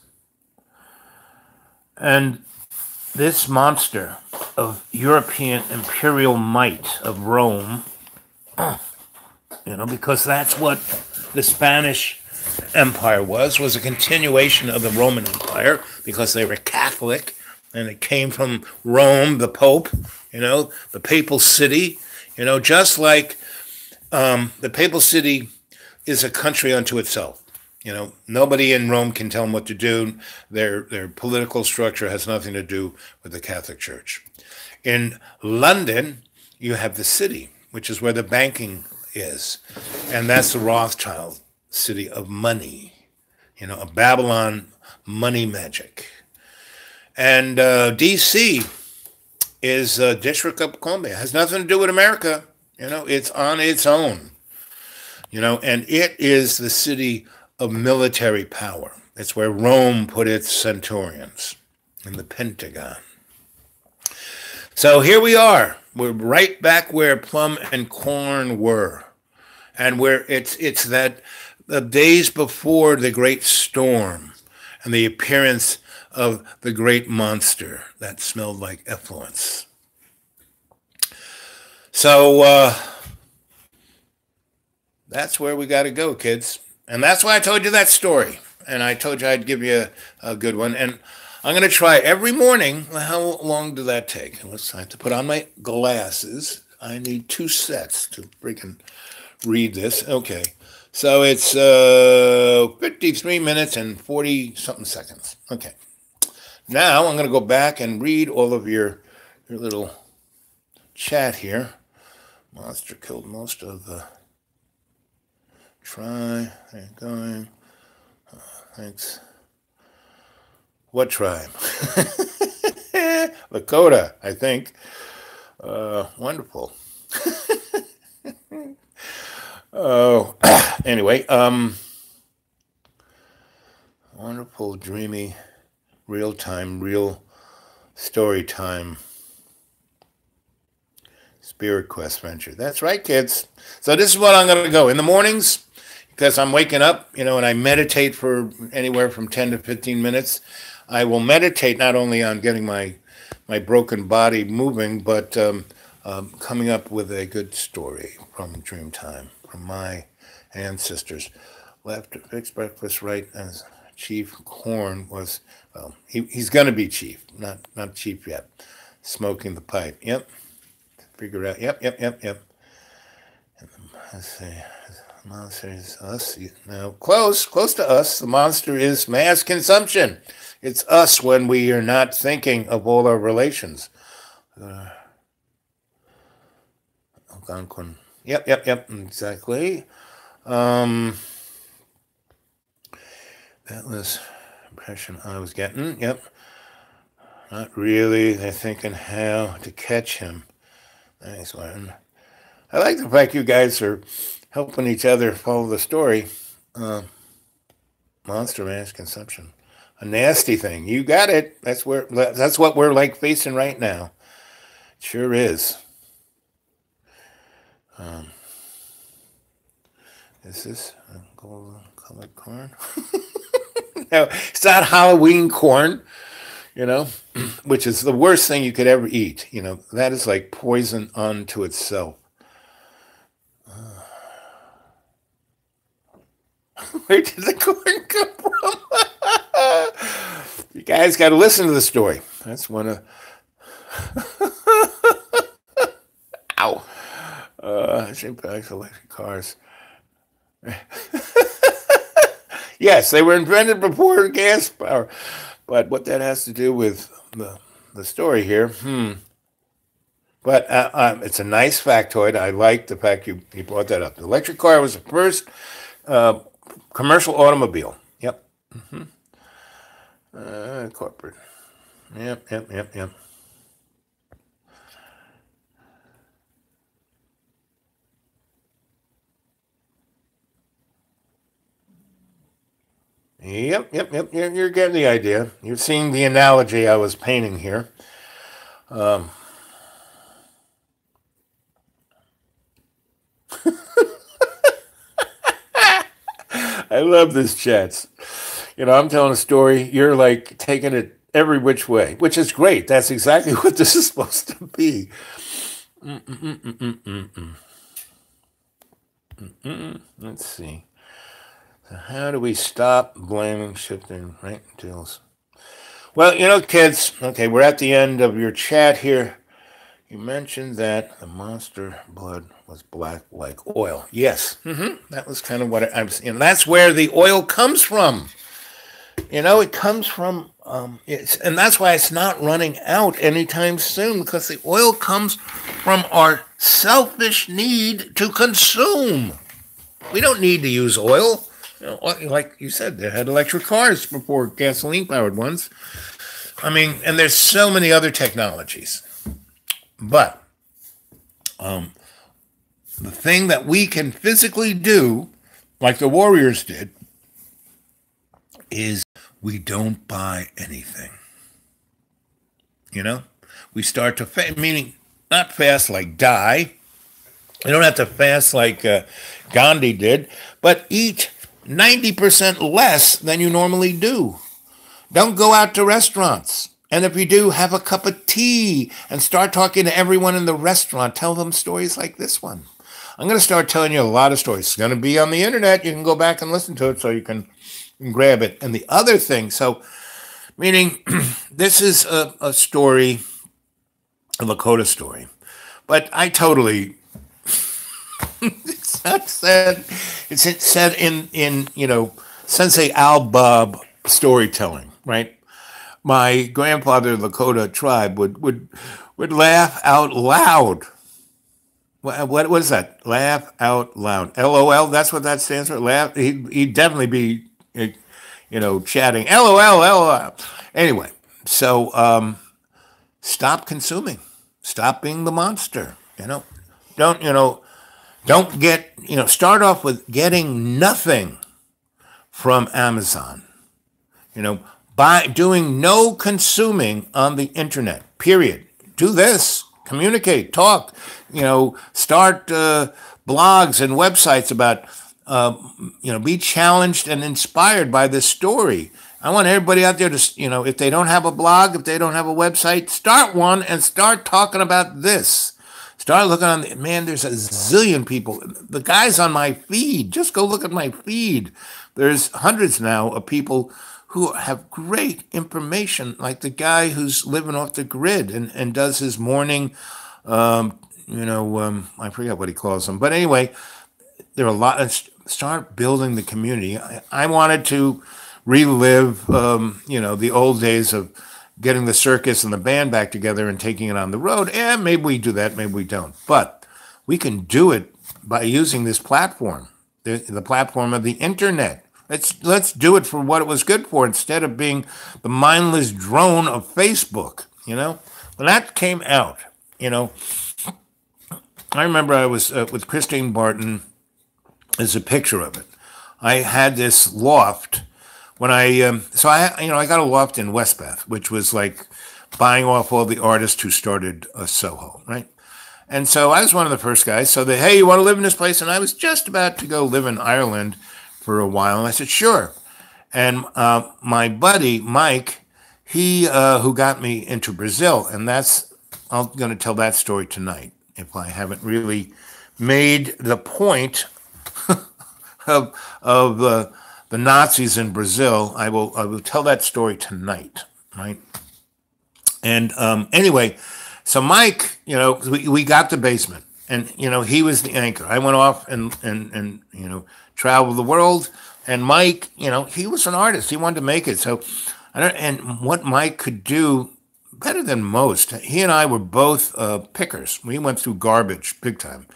And this monster of European imperial might of Rome, because that's what the Spanish Empire was a continuation of the Roman Empire, because they were Catholic, and it came from Rome, the Pope, the papal city, just like the papal city is a country unto itself. Nobody in Rome can tell them what to do. Their political structure has nothing to do with the Catholic Church. In London, you have the city, which is where the banking is. And that's the Rothschild city of money, a Babylon money magic. And D.C. is District of Columbia. It has nothing to do with America. It's on its own. And it is the city of military power. It's where Rome put its centurions in the Pentagon. So here we are. We're right back where Plum and Corn were. And where it's that the days before the great storm and the appearance of the great monster that smelled like effluence. So that's where we got to go, kids. And that's why I told you that story. And I told you I'd give you a good one. And I'm going to try every morning. How long did that take? I have to put on my glasses. I need 2 sets to freaking read this. Okay. So it's 53 minutes and 40-something seconds. Okay. Now I'm going to go back and read all of your little chat here. Monster killed most of the... Try, they're going. Thanks. What tribe? Lakota, I think. Wonderful. Oh, anyway, wonderful, dreamy, real-time, real story time. Spirit Quest venture. That's right, kids. So this is what I'm going to go. In the mornings, because I'm waking up, and I meditate for anywhere from 10 to 15 minutes. I will meditate not only on getting my broken body moving, but coming up with a good story from Dreamtime, from my ancestors. Left, fixed breakfast right as Chief Corn was, well, he's going to be chief, not chief yet. Smoking the pipe. Yep. Figure out. Yep. Let's see. The monster is us. Now, close to us. The monster is mass consumption. It's us when we are not thinking of all our relations. Algonquin. Yep. Exactly. That was impression I was getting. Yep. Not really. They're thinking how to catch him. Nice one. I like the fact you guys are helping each other follow the story. Uh, Monster mass consumption, a nasty thing. You got it. That's what we're like facing right now. It sure is. Um, is this golden colored corn? No, it's not Halloween corn. You know, which is the worst thing you could ever eat. You know, that is like poison unto itself. Where did the corn come from? You guys got to listen to the story. That's one of. Ow. Shape bags, electric cars. Yes, they were invented before gas power. But what that has to do with the story here, But it's a nice factoid. I like the fact you brought that up. The electric car was the first commercial automobile. Yep. Corporate. Yep. Yep. You're getting the idea. You're seeing the analogy I was painting here. I love this, chats. You know, I'm telling a story. You're like taking it every which way, which is great. That's exactly what this is supposed to be. Let's see. So how do we stop blaming shifting right deals? Well, you know, kids. Okay, we're at the end of your chat here. You mentioned that the monster blood was black like oil. Yes, that was kind of what I'm saying. That's where the oil comes from. You know, it comes from, and that's why it's not running out anytime soon, because the oil comes from our selfish need to consume. We don't need to use oil. You know, like you said, they had electric cars before gasoline-powered ones. I mean, and there's so many other technologies. But the thing that we can physically do, like the warriors did, is we don't buy anything. You know? We start to fast, meaning not fast like die. You don't have to fast like Gandhi did, but eat 90% less than you normally do. Don't go out to restaurants. And if you do, have a cup of tea and start talking to everyone in the restaurant. Tell them stories like this one. I'm going to start telling you a lot of stories. It's going to be on the internet. You can go back and listen to it so you can grab it. And the other thing, so meaning this is a story, a Lakota story, but I totally, it's said in you know, Sensei Al Bob storytelling, right? My grandfather, Lakota tribe, would laugh out loud. What is that? Laugh out loud. LOL. That's what that stands for. Laugh. He'd definitely be, you know, chatting. LOL. Anyway, so stop consuming. Stop being the monster. You know, don't get. You know, start off with getting nothing from Amazon. You know, by doing no consuming on the internet, period. Do this, communicate, talk, you know, start blogs and websites about, you know, be challenged and inspired by this story. I want everybody out there to, you know, if they don't have a blog, if they don't have a website, start one and start talking about this. Start looking on the, man, there's a zillion people. The guys on my feed, just go look at my feed. There's hundreds now of people who have great information, like the guy who's living off the grid and does his morning, I forget what he calls them. But anyway, there are a lot. Start building the community. I wanted to relive, the old days of getting the circus and the band back together and taking it on the road. And maybe we do that, maybe we don't. But we can do it by using this platform, the platform of the internet. Let's do it for what it was good for instead of being the mindless drone of Facebook, you know? When that came out, you know, I remember I was with Christine Barton. There's a picture of it. I had this loft when I got a loft in Westbeth, which was like buying off all the artists who started Soho, right? And so I was one of the first guys. So they, hey, you want to live in this place? And I was just about to go live in Ireland for a while, and I said, sure. And my buddy Mike, he who got me into Brazil, and I'm going to tell that story tonight if I haven't really made the point of the Nazis in Brazil. I will tell that story tonight, right? And anyway, so Mike, we got the basement, and he was the anchor. I went off and traveled the world, and Mike, he was an artist. He wanted to make it. So, and what Mike could do better than most, he and I were both pickers. We went through garbage big time.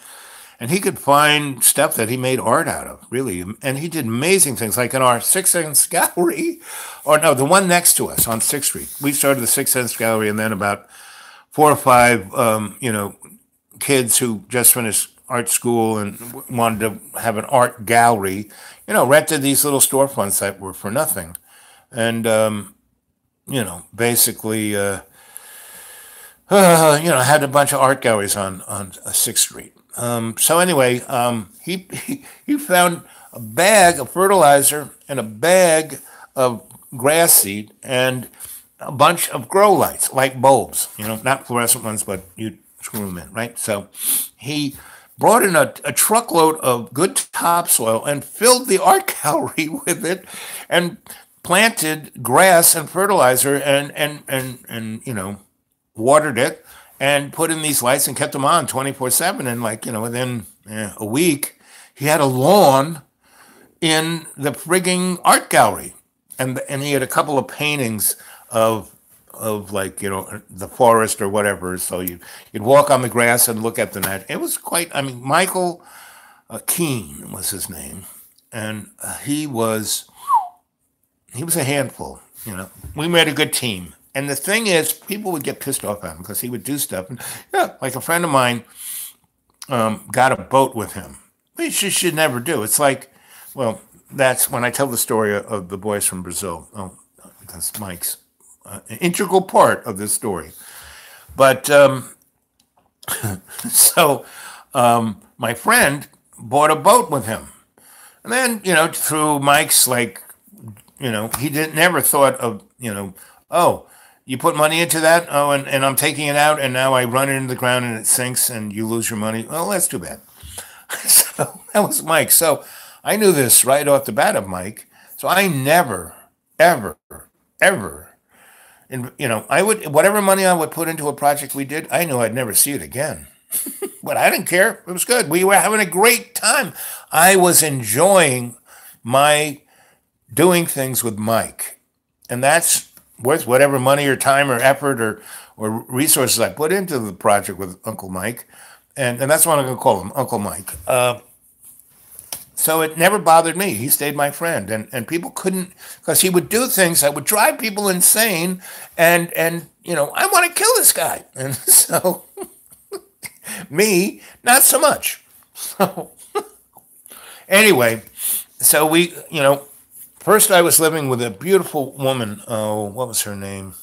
And he could find stuff that he made art out of, really. And he did amazing things, like in our Sixth Sense Gallery, or no, the one next to us on 6th Street. We started the Sixth Sense Gallery, and then about 4 or 5, kids who just finished art school and wanted to have an art gallery, rented these little storefronts that were for nothing. And, basically, had a bunch of art galleries on 6th Street. So anyway, he found a bag of fertilizer and a bag of grass seed and a bunch of grow lights, like bulbs, not fluorescent ones, but you screw them in, right? So he brought in a truckload of good topsoil and filled the art gallery with it and planted grass and fertilizer and watered it and put in these lights and kept them on 24/7. And within a week, he had a lawn in the frigging art gallery, and he had a couple of paintings of the forest or whatever. So you'd walk on the grass and look at the net. It was quite. I mean, Michael Keane was his name, and he was a handful. We made a good team. And the thing is, people would get pissed off at him because he would do stuff. And like a friend of mine got a boat with him, which you should never do. It's like, well, that's when I tell the story of the boys from Brazil, because Mike's an integral part of this story. But so my friend bought a boat with him. And then, through Mike's, he never thought of, oh, you put money into that? Oh, and I'm taking it out, and now I run it into the ground and it sinks and you lose your money. Well, that's too bad. So that was Mike. So I knew this right off the bat of Mike. So I never, ever, ever, and I would, whatever money I would put into a project we did, I knew I'd never see it again. But I didn't care. It was good. We were having a great time. I was enjoying my doing things with Mike. And that's worth whatever money or time or effort or resources I put into the project with Uncle Mike. And that's what I'm going to call him, Uncle Mike. So it never bothered me. He stayed my friend. And people couldn't, because he would do things that would drive people insane. And I want to kill this guy. And so me, not so much. So anyway, so we, first, I was living with a beautiful woman. Oh, what was her name?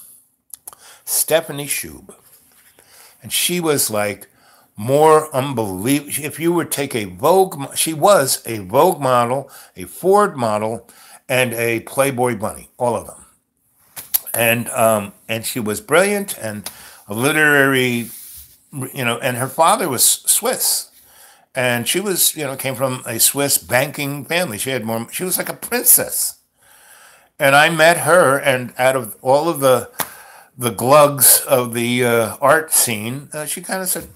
Stephanie Shube. And she was like more unbelievable. If you would take she was a Vogue model, a Ford model, and a Playboy bunny, all of them. And she was brilliant and a literary, and her father was Swiss. And she was, came from a Swiss banking family. She was like a princess. And I met her, and out of all of the glugs of the art scene, she kind of said,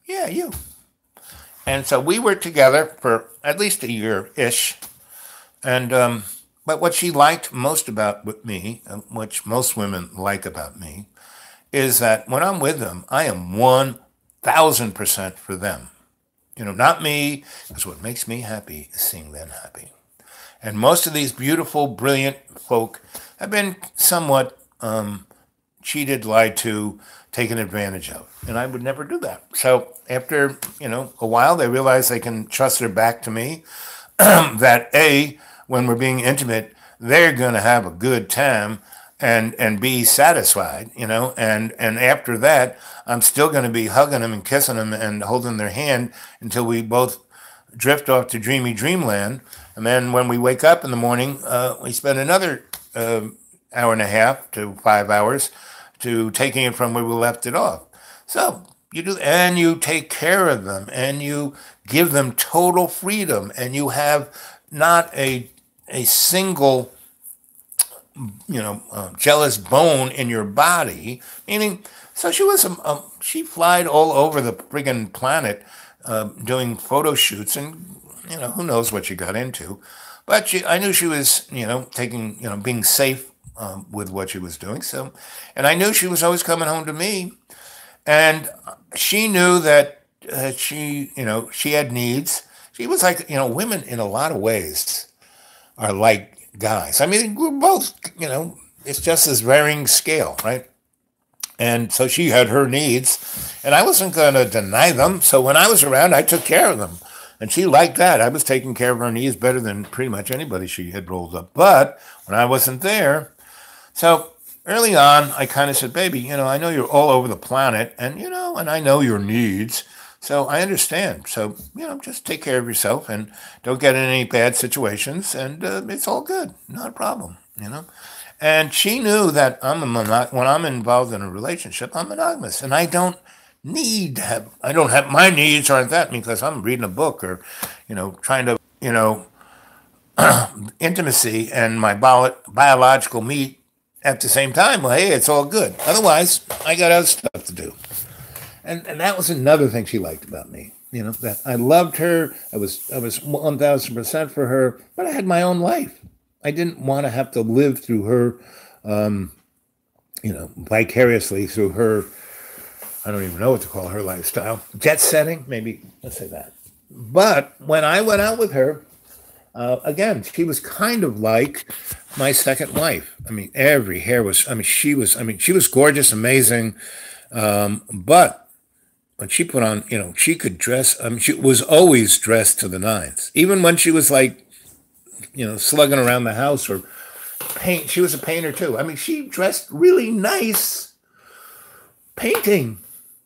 yeah, you. And so we were together for at least a year-ish. And but what she liked most about me, which most women like about me, is that when I'm with them, I am 1,000% for them. Not me, because what makes me happy is seeing them happy. And most of these beautiful, brilliant folk have been somewhat cheated, lied to, taken advantage of. And I would never do that. So after, a while, they realized they can trust their back to me, that A, when we're being intimate, they're going to have a good time and be satisfied, and after that, I'm still going to be hugging them and kissing them and holding their hand until we both drift off to dreamy dreamland. And then when we wake up in the morning, we spend another hour and a half to 5 hours to taking it from where we left it off. So you do, and you take care of them, and you give them total freedom, and you have not a single jealous bone in your body. Meaning, so she was she flied all over the friggin' planet doing photo shoots, and who knows what she got into, but I knew she was taking being safe with what she was doing. So, and I knew she was always coming home to me, and she knew that she had needs. She was like women in a lot of ways are like guys. I mean, we're both, it's just this varying scale, right? And so she had her needs, and I wasn't going to deny them. So when I was around, I took care of them. And she liked that. I was taking care of her needs better than pretty much anybody she had rolled up. But when I wasn't there, so early on, I kind of said, baby, I know you're all over the planet, and, and I know your needs. So I understand. So, just take care of yourself and don't get in any bad situations, and it's all good. Not a problem, And she knew that when I'm involved in a relationship, I'm monogamous, and I don't have, my needs aren't that because I'm reading a book or, trying to, intimacy and my biological meat at the same time. Well, hey, it's all good. Otherwise, I got other stuff to do. And that was another thing she liked about me, that I loved her. I was 1,000% for her, but I had my own life. I didn't want to have to live through her, vicariously through her. I don't even know what to call her lifestyle. Jet setting, maybe, let's say that. But when I went out with her, again, she was kind of like my second wife. I mean, every hair was, she was gorgeous, amazing. But when she put on, she could dress, she was always dressed to the nines. Even when she was like, slugging around the house or paint, she was a painter too. She dressed really nice painting,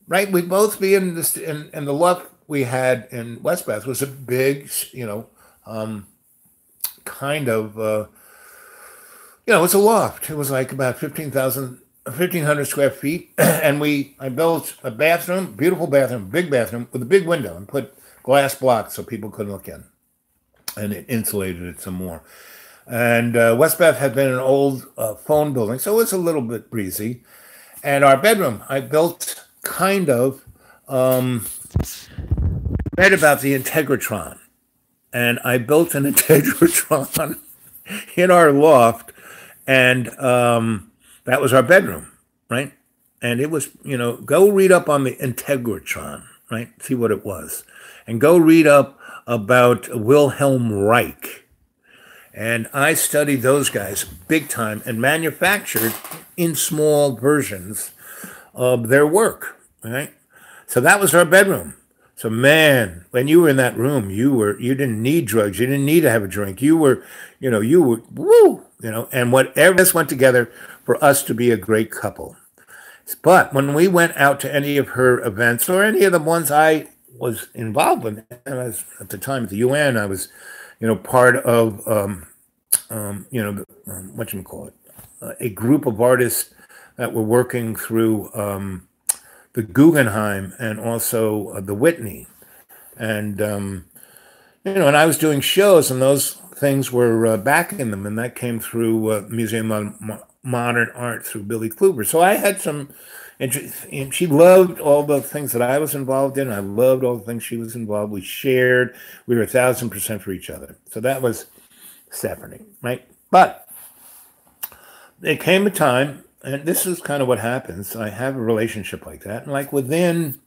right? We'd both be in this, and the loft we had in West Bath was a big, kind of, it was a loft. It was like about 1,500 square feet. And I built a bathroom, beautiful bathroom, big bathroom with a big window, and put glass blocks so people couldn't look in. And it insulated it some more. And West Bath had been an old phone building, so it was a little bit breezy. And our bedroom, I built kind of, read about the Integratron. And I built an Integratron in our loft, and that was our bedroom, right? And it was, go read up on the Integratron, right? See what it was. And go read up about Wilhelm Reich. And I studied those guys big time and manufactured in small versions of their work, right? So that was our bedroom. So man, when you were in that room, you didn't need drugs. You didn't need to have a drink. You were woo, and whatever this went together for us to be a great couple. But when we went out to any of her events or any of the ones I was involved with, and I was, at the time at the UN, I was, part of, a group of artists that were working through the Guggenheim and also the Whitney. And, and I was doing shows, and those things were backing them, and that came through Museum of Modern Art through Billy Kluber. So I had some interest, and she loved all the things that I was involved in. I loved all the things she was involved. We shared. We were 1,000% for each other. So that was Stephanie, right? But there came a time, and this is kind of what happens. I have a relationship like that, and like within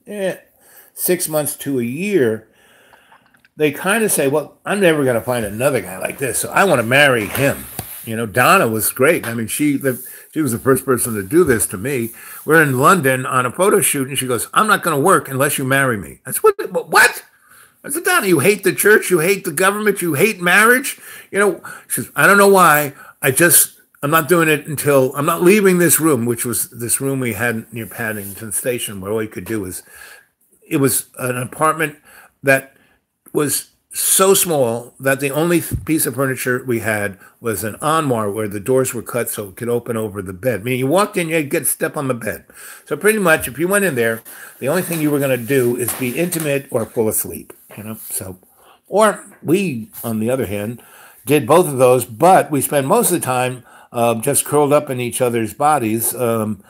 6 months to a year, they kind of say, well, I'm never going to find another guy like this, so I want to marry him. Donna was great. I mean, she was the first person to do this to me. We're in London on a photo shoot, and she goes, "I'm not going to work unless you marry me." I said, "What?" I said, "Donna, you hate the church, you hate the government, you hate marriage." She says, "I don't know why. I'm not doing it until I'm not leaving this room," which was this room we had near Paddington Station, where all you could do was, it was an apartment that was so small that the only piece of furniture we had was an armoire where the doors were cut so it could open over the bed. I mean, you walked in, you'd get a step on the bed. So pretty much, if you went in there, the only thing you were going to do is be intimate or fall asleep. So, or we, on the other hand, did both of those, but we spent most of the time just curled up in each other's bodies, talking,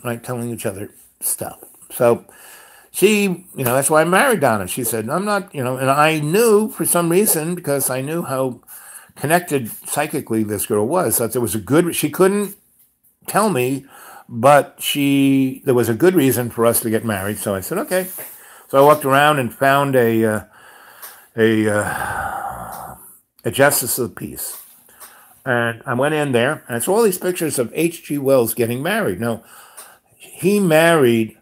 right, telling each other stuff. So that's why I married Donna. She said, "I'm not," and I knew for some reason, because I knew how connected psychically this girl was, that there was she couldn't tell me, but there was a good reason for us to get married. So I said, okay. So I walked around and found a justice of the peace. And I went in there, and I saw all these pictures of H.G. Wells getting married. Now, he married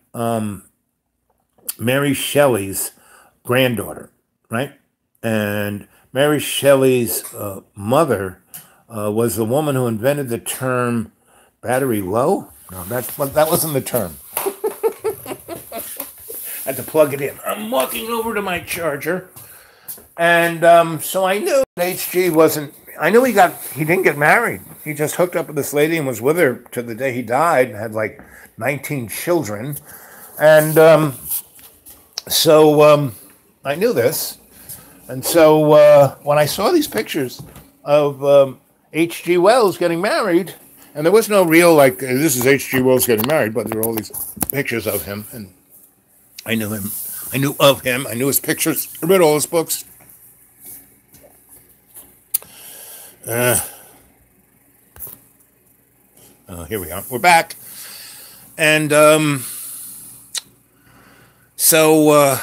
Mary Shelley's granddaughter, right? And Mary Shelley's mother was the woman who invented the term battery low. No, that wasn't the term. I had to plug it in. I'm walking over to my charger. And so I knew H.G. wasn't, I knew he didn't get married. He just hooked up with this lady and was with her to the day he died and had like 19 children. And so I knew this. And so when I saw these pictures of H.G. Wells getting married, and there was no real, like, this is H.G. Wells getting married, but there were all these pictures of him. And I knew him. I knew of him. I knew his pictures. I read all his books. Here we are. We're back. And so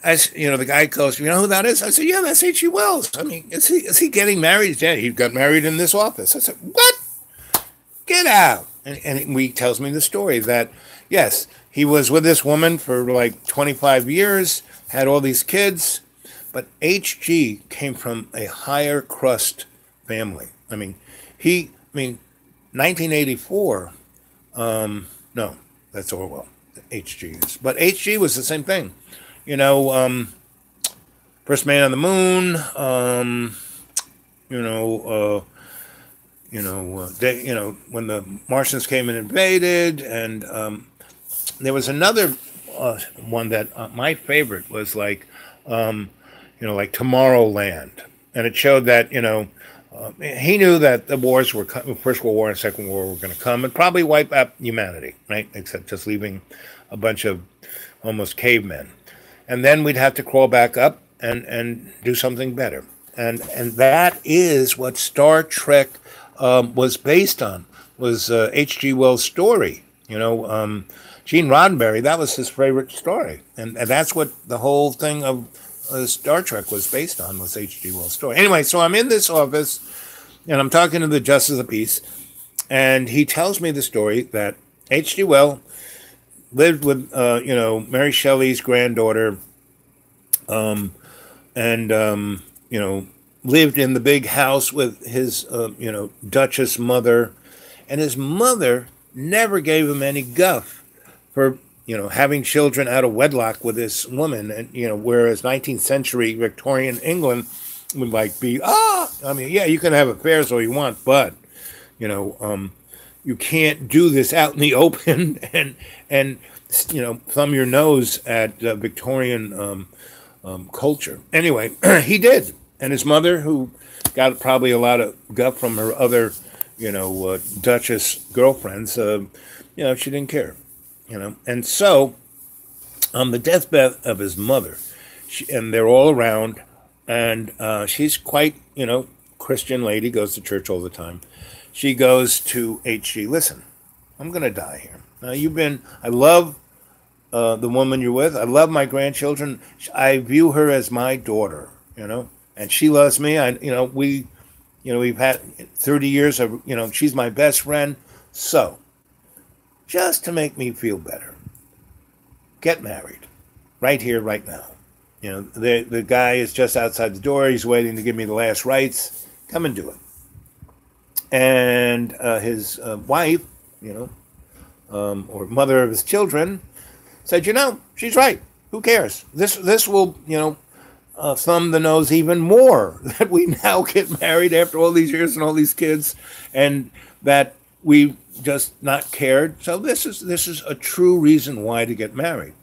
as the guy goes, "You know who that is?" I said, "Yeah, that's H.G. Wells. I mean, is he getting married?" Yeah, he got married in this office. I said, "What? Get out!" And he tells me the story that, yes, he was with this woman for like 25 years, had all these kids, but H.G. came from a higher crust family. I mean, 1984. No, that's Orwell. H.G. is, but H.G. was the same thing. First man on the moon. When the Martians came and invaded, and there was another one that my favorite was like Tomorrowland, and it showed that he knew that the wars were First World War and Second World War were going to come and probably wipe out humanity, right? Except just leaving a bunch of almost cavemen, and then we'd have to crawl back up and do something better, and that is what Star Trek was based on, was H.G. Wells' story. Gene Roddenberry, that was his favorite story, and that's what the whole thing of Star Trek was based on, was H.G. Wells' story. Anyway, so I'm in this office, and I'm talking to the Justice of the Peace, and he tells me the story that H.G. Wells lived with, Mary Shelley's granddaughter, lived in the big house with his, Duchess mother, and his mother never gave him any guff for, having children out of wedlock with this woman, and, whereas 19th century Victorian England would be, you can have affairs all you want, but, you can't do this out in the open and thumb your nose at Victorian culture. Anyway, he did. And his mother, who got probably a lot of guff from her other, Duchess girlfriends, she didn't care, And so, on the deathbed of his mother, and they're all around, and she's quite, Christian lady, goes to church all the time. She goes to H.G., "Listen, I'm going to die here. Now, I love the woman you're with. I love my grandchildren. I view her as my daughter. you know, and she loves me. We've had 30 years of, she's my best friend. So, just to make me feel better, get married right here, right now. The guy is just outside the door. He's waiting to give me the last rites. Come and do it. And his wife, or mother of his children, said, she's right. Who cares? This will, thumb the nose even more that we now get married after all these years and all these kids, and that we just not cared. So this is a true reason why to get married.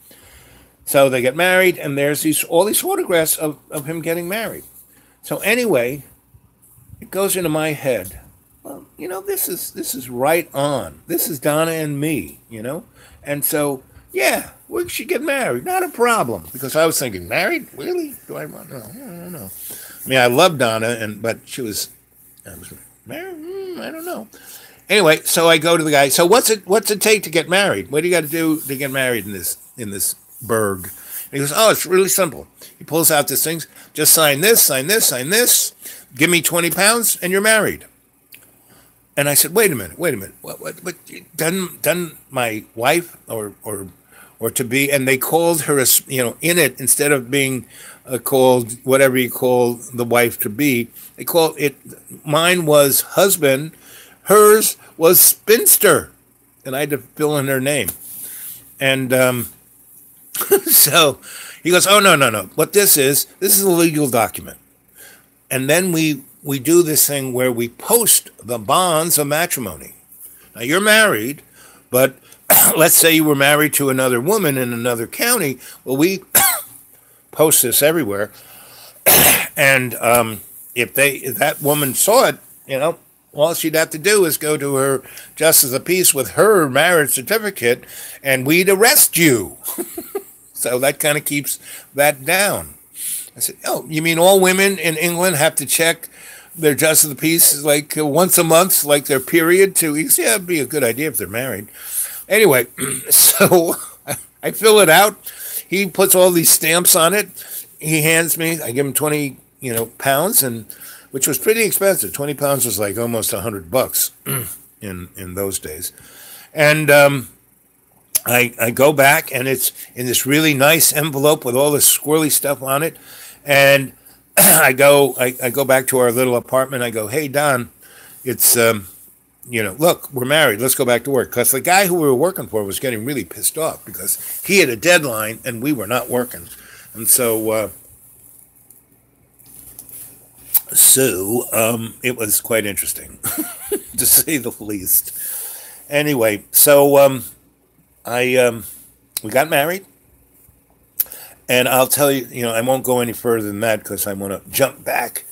So they get married, and there's all these photographs of him getting married. So anyway, it goes into my head. Well, this is right on. This is Donna and me, and so yeah, we should get married. Not a problem, because I was thinking, married? Really? Do I want? No, I don't know. I mean, I love Donna, but I was married. I don't know. Anyway, so I go to the guy. So what's it take to get married? What do you got to do to get married in this burg? And he goes, oh, it's really simple. He pulls out this thing. Just sign this, sign this, sign this. Give me 20 pounds, and you're married. And I said, wait a minute. What done my wife or to be, and they called her, in it, instead of being called whatever you call the wife to be, they called it, mine was husband, hers was spinster, and I had to fill in her name. And so he goes, oh, no. What this is a legal document. And then we do this thing where we post the bonds of matrimony. Now, you're married, but let's say you were married to another woman in another county. Well, we post this everywhere. And if that woman saw it, all she'd have to do is go to her justice of the peace with her marriage certificate, and we'd arrest you. So that kind of keeps that down. I said, oh, you mean all women in England have to check their justice of the peace like once a month, like their period? Yeah, it'd be a good idea if they're married. Anyway, so I fill it out. He puts all these stamps on it. He hands me, I give him 20, pounds, and which was pretty expensive. 20 pounds was like almost $100 in those days. And I go back, and it's in this really nice envelope with all this squirrely stuff on it. And I go back to our little apartment. I go, hey, Don, it's, look, we're married. Let's go back to work. Because the guy who we were working for was getting really pissed off because he had a deadline and we were not working. And so it was quite interesting, to say the least. Anyway, so we got married. And I'll tell you, I won't go any further than that because I want to jump back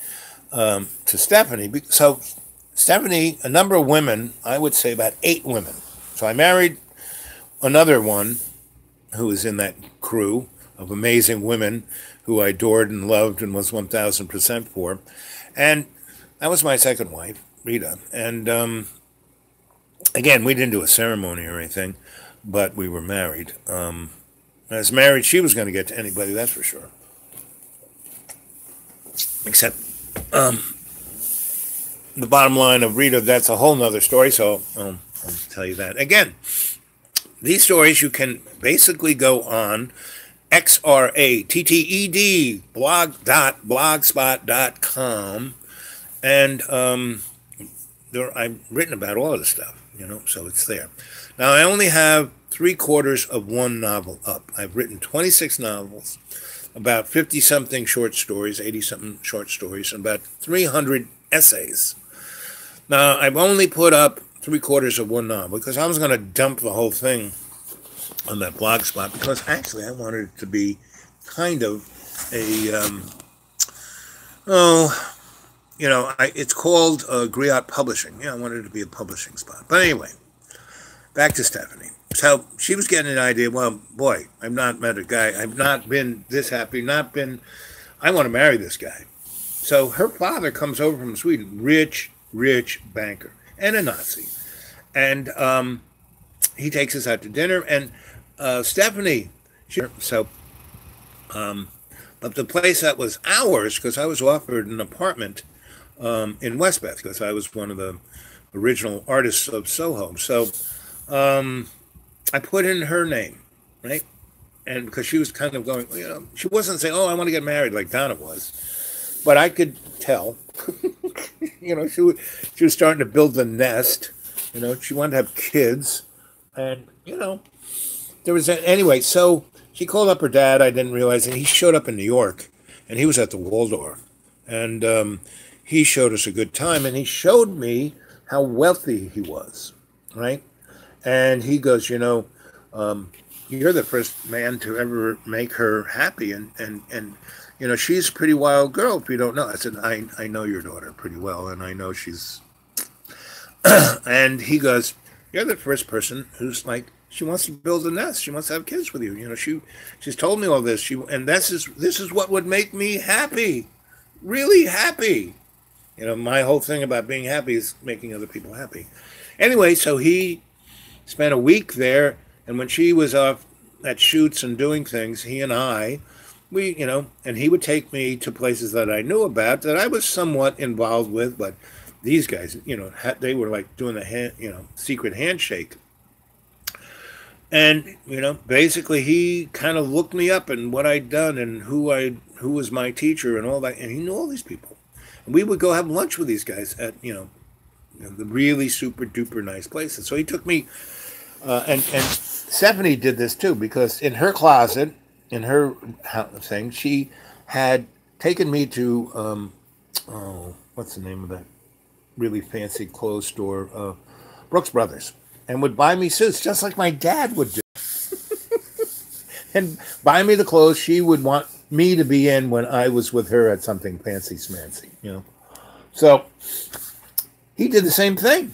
to Stephanie. So Stephanie, a number of women, I would say about 8 women. So I married another one who was in that crew of amazing women who I adored and loved and was 1,000% for. And that was my second wife, Rita. And again, we didn't do a ceremony or anything, but we were married. As married, she was going to get to anybody, that's for sure. Except the bottom line of Rita, that's a whole nother story, so I'll tell you that. Again, these stories you can basically go on XRATTED blog.blogspot.com, and I've written about all of this stuff, so it's there. Now, I only have 3/4 of one novel up. I've written 26 novels, about 50-something short stories, 80-something short stories, and about 300 essays. Now, I've only put up 3/4 of one novel because I was going to dump the whole thing on that blog spot because actually I wanted it to be kind of a, it's called Griot Publishing. I wanted it to be a publishing spot. But anyway, back to Stephanie. So she was getting an idea, well, boy, I've not met a guy, I've not been this happy, I want to marry this guy. So her father comes over from Sweden, rich banker, and a Nazi. And he takes us out to dinner, and Stephanie, But the place that was ours, because I was offered an apartment in Westbeth, because I was one of the original artists of Soho. So I put in her name, right? And because she was kind of going, she wasn't saying, "Oh, I want to get married," like Donna was, but I could tell, she was starting to build the nest. She wanted to have kids, and there was anyway. So she called up her dad. I didn't realize, and he showed up in New York, and he was at the Waldorf, and he showed us a good time, and he showed me how wealthy he was, right? And he goes, you're the first man to ever make her happy, and she's a pretty wild girl. If you don't know, I said, I know your daughter pretty well, and I know she's. And he goes, you're the first person who's like, she wants to build a nest. She wants to have kids with you. She's told me all this. And this is what would make me happy, really happy. My whole thing about being happy is making other people happy. Anyway, so he spent a week there, and when she was off at shoots and doing things, he and I, and he would take me to places that I knew about that I was somewhat involved with, but these guys, they were like doing the secret handshake. And, basically he kind of looked me up and what I'd done and who was my teacher and all that. And he knew all these people. And we would go have lunch with these guys at, the really super duper nice places. So he took me, and Stephanie did this too, because in her closet, in her thing, she had taken me to, what's the name of that really fancy clothes store? Brooks Brothers. And would buy me suits, just like my dad would do. And buy me the clothes she would want me to be in when I was with her at something fancy smancy, So he did the same thing.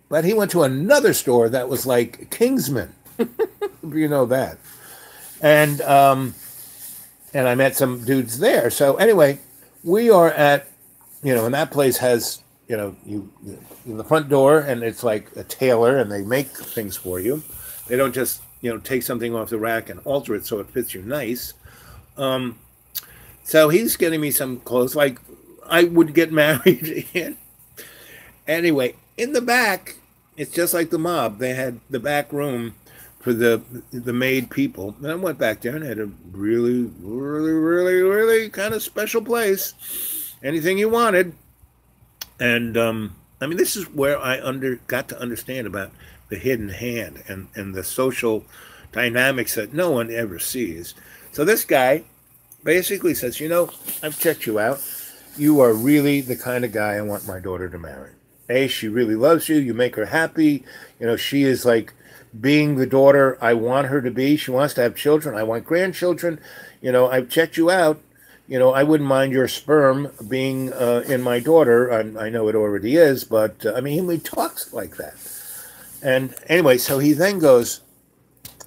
But he went to another store that was like Kingsman. If you know that. And I met some dudes there. So anyway, we are at, and that place has, you in the front door, and it's like a tailor, and they make things for you. They don't just, take something off the rack and alter it so it fits you nice. So he's getting me some clothes like I would get married in. Anyway, in the back, it's just like the mob. They had the back room for the maid people. And I went back there and had a really, really, really, really kind of special place. Anything you wanted. And, this is where I got to understand about the hidden hand and the social dynamics that no one ever sees. So this guy basically says, I've checked you out. You are really the kind of guy I want my daughter to marry. She really loves you. You make her happy. She is like being the daughter I want her to be. She wants to have children. I want grandchildren. I've checked you out. I wouldn't mind your sperm being in my daughter. I know it already is, but he talks like that. And anyway, so he then goes,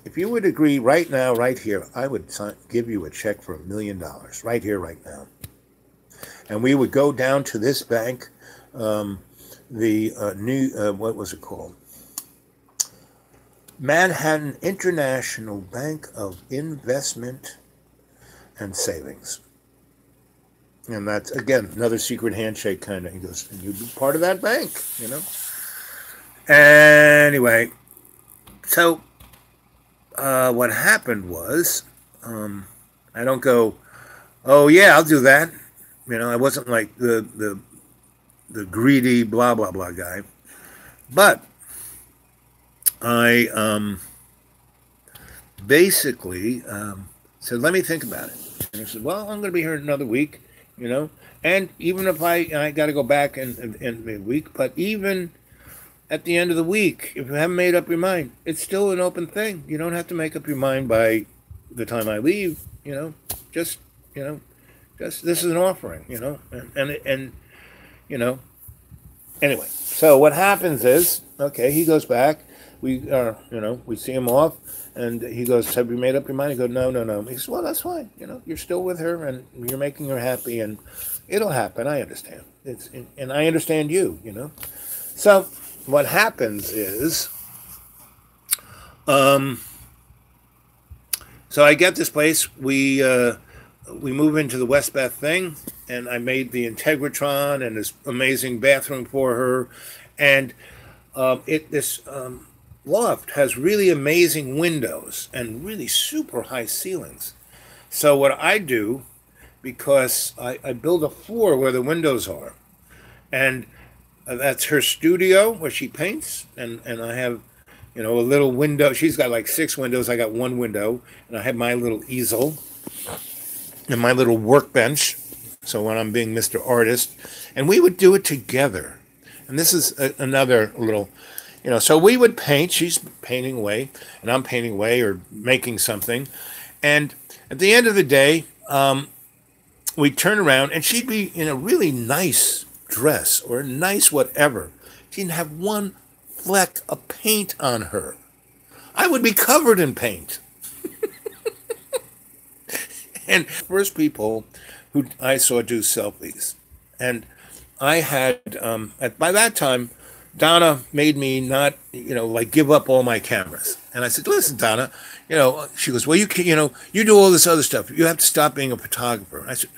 if you would agree right now, right here, I would give you a check for $1 million right here, right now. And we would go down to this bank, what was it called? Manhattan International Bank of Investment and Savings. And that's, again, another secret handshake kind of. He goes, and you'd be part of that bank, Anyway, so what happened was, I don't go, oh, yeah, I'll do that. I wasn't like the greedy blah, blah, blah guy. But I basically said, let me think about it. And I said, well, I'm going to be here another week. And even if I got to go back in a week, but even at the end of the week, if you haven't made up your mind, it's still an open thing. You don't have to make up your mind by the time I leave, just this is an offering, and anyway, so what happens is, okay, he goes back, we see him off. And he goes, have you made up your mind? I go, no. He says, well, that's fine. You're still with her and you're making her happy and it'll happen. I understand. And I understand you, So what happens is, so I get this place. We we move into the Westbeth thing, and I made the Integratron and this amazing bathroom for her, and this loft has really amazing windows and really super high ceilings. So what I do, because I build a floor where the windows are, and that's her studio where she paints, and I have, a little window. She's got like 6 windows. I got one window, and I have my little easel and my little workbench. So when I'm being Mr. Artist, and we would do it together. And this is another little, so we would paint. She's painting away, and I'm painting away or making something. And at the end of the day, we'd turn around, and she'd be in a really nice dress or a nice whatever. She didn't have one fleck of paint on her. I would be covered in paint. And first people who I saw do selfies. And I had, by that time, Donna made me not, like give up all my cameras. And I said, listen, Donna, she goes, well, you can, you do all this other stuff. You have to stop being a photographer. And I said,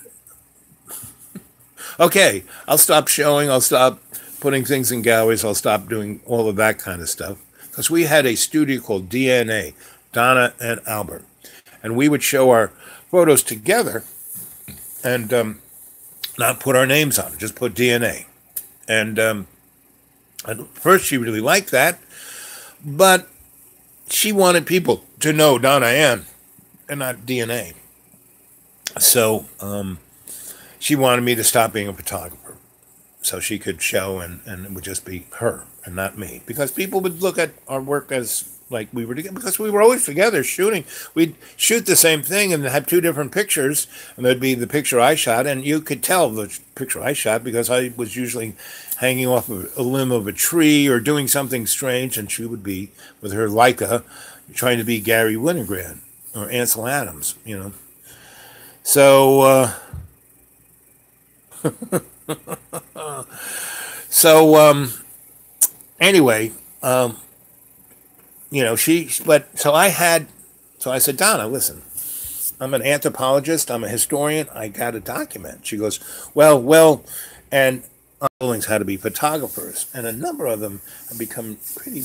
okay, I'll stop showing. I'll stop putting things in galleries. I'll stop doing all of that kind of stuff. Because we had a studio called DNA, Donna and Albert. And we would show our photos together and not put our names on it, just put DNA. And at first she really liked that, but she wanted people to know Donna Ann and not DNA. So she wanted me to stop being a photographer so she could show and it would just be her and not me. Because people would look at our work as like we were together, because we were always together shooting. We'd shoot the same thing and have 2 different pictures, and there'd be the picture I shot, and you could tell the picture I shot because I was usually hanging off of a limb of a tree or doing something strange, and she would be with her Leica trying to be Gary Winogrand or Ansel Adams, So, anyway, so I said, Donna, listen, I'm an anthropologist, I'm a historian, I got to document. She goes, well, and buildings had to be photographers, and a number of them have become pretty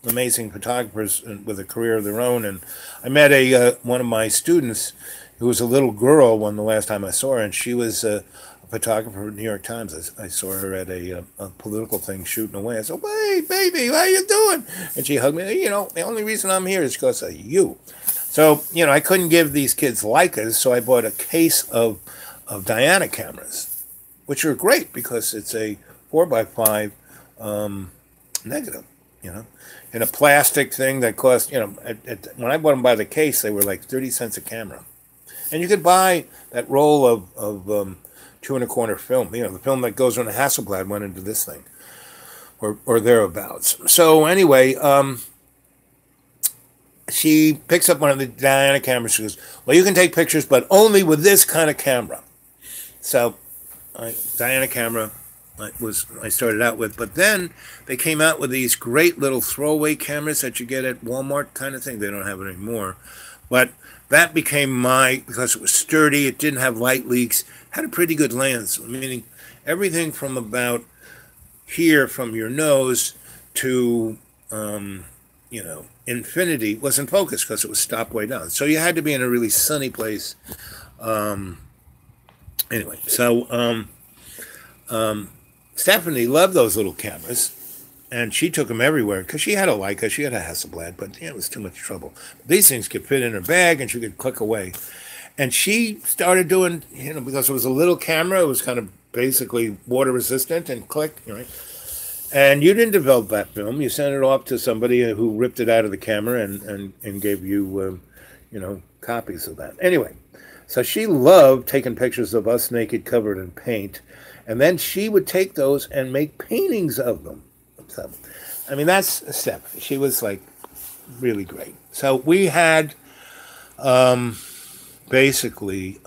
amazing photographers with a career of their own. And I met one of my students who was a little girl the last time I saw her, and she was a photographer at New York Times. I saw her at a political thing shooting away. I said, hey, baby, how you doing? And she hugged me. The only reason I'm here is because of you. So, I couldn't give these kids Leicas, so I bought a case of Diana cameras, which are great because it's a 4x5 negative, in a plastic thing that cost, when I bought them by the case, they were like 30 cents a camera. And you could buy that roll of 2 1/4 film, the film that goes on a Hasselblad went into this thing, or thereabouts. So anyway, she picks up one of the Diana cameras. She goes, well, you can take pictures, but only with this kind of camera. So Diana camera I started out with, but then they came out with these great little throwaway cameras that you get at Walmart kind of thing. They don't have it anymore, but that became because it was sturdy, it didn't have light leaks, had a pretty good lens, meaning everything from about here from your nose to, infinity was in focus because it was stopped way down. So you had to be in a really sunny place. Anyway, so Stephanie loved those little cameras. And she took them everywhere because she had a Leica, she had a Hasselblad, but it was too much trouble. These things could fit in her bag and she could click away. And she started doing, because it was a little camera, it was kind of basically water resistant and click, right? And you didn't develop that film. You sent it off to somebody who ripped it out of the camera and gave you, copies of that. Anyway, so she loved taking pictures of us naked covered in paint. And then she would take those and make paintings of them. So, that's Stephanie. She was like really great. So we had basically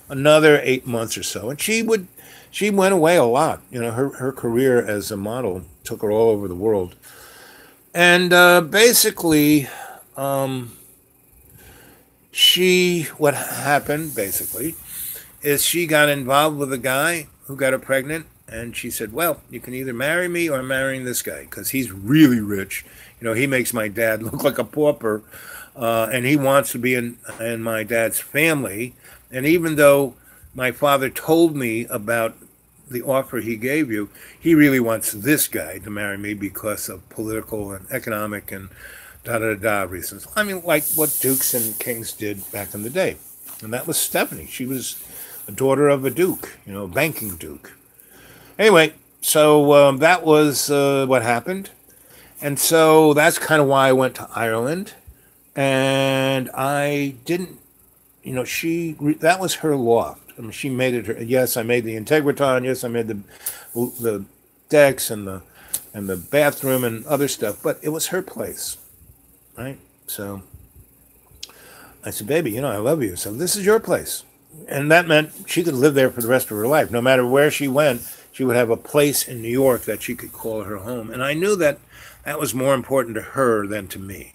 another 8 months or so, and she went away a lot. Her career as a model took her all over the world, and basically what happened basically is she got involved with a guy who got her pregnant, and she said, well, you can either marry me or I'm marrying this guy because he's really rich. You know, he makes my dad look like a pauper, and he wants to be in my dad's family. And even though my father told me about the offer he gave you, he really wants this guy to marry me because of political and economic and da-da-da reasons. I mean, like what dukes and kings did back in the day. And that was Stephanie. She was a daughter of a duke, you know, a banking duke. Anyway, so that was what happened. And so that's kind of why I went to Ireland. And I didn't, you know, that was her loft. I mean, she made it. Yes, I made the Integratron. Yes, I made the decks and the bathroom and other stuff. But it was her place, right? So I said, baby, you know, I love you. So this is your place. And that meant she could live there for the rest of her life. No matter where she went, she would have a place in New York that she could call her home. And I knew that that was more important to her than to me.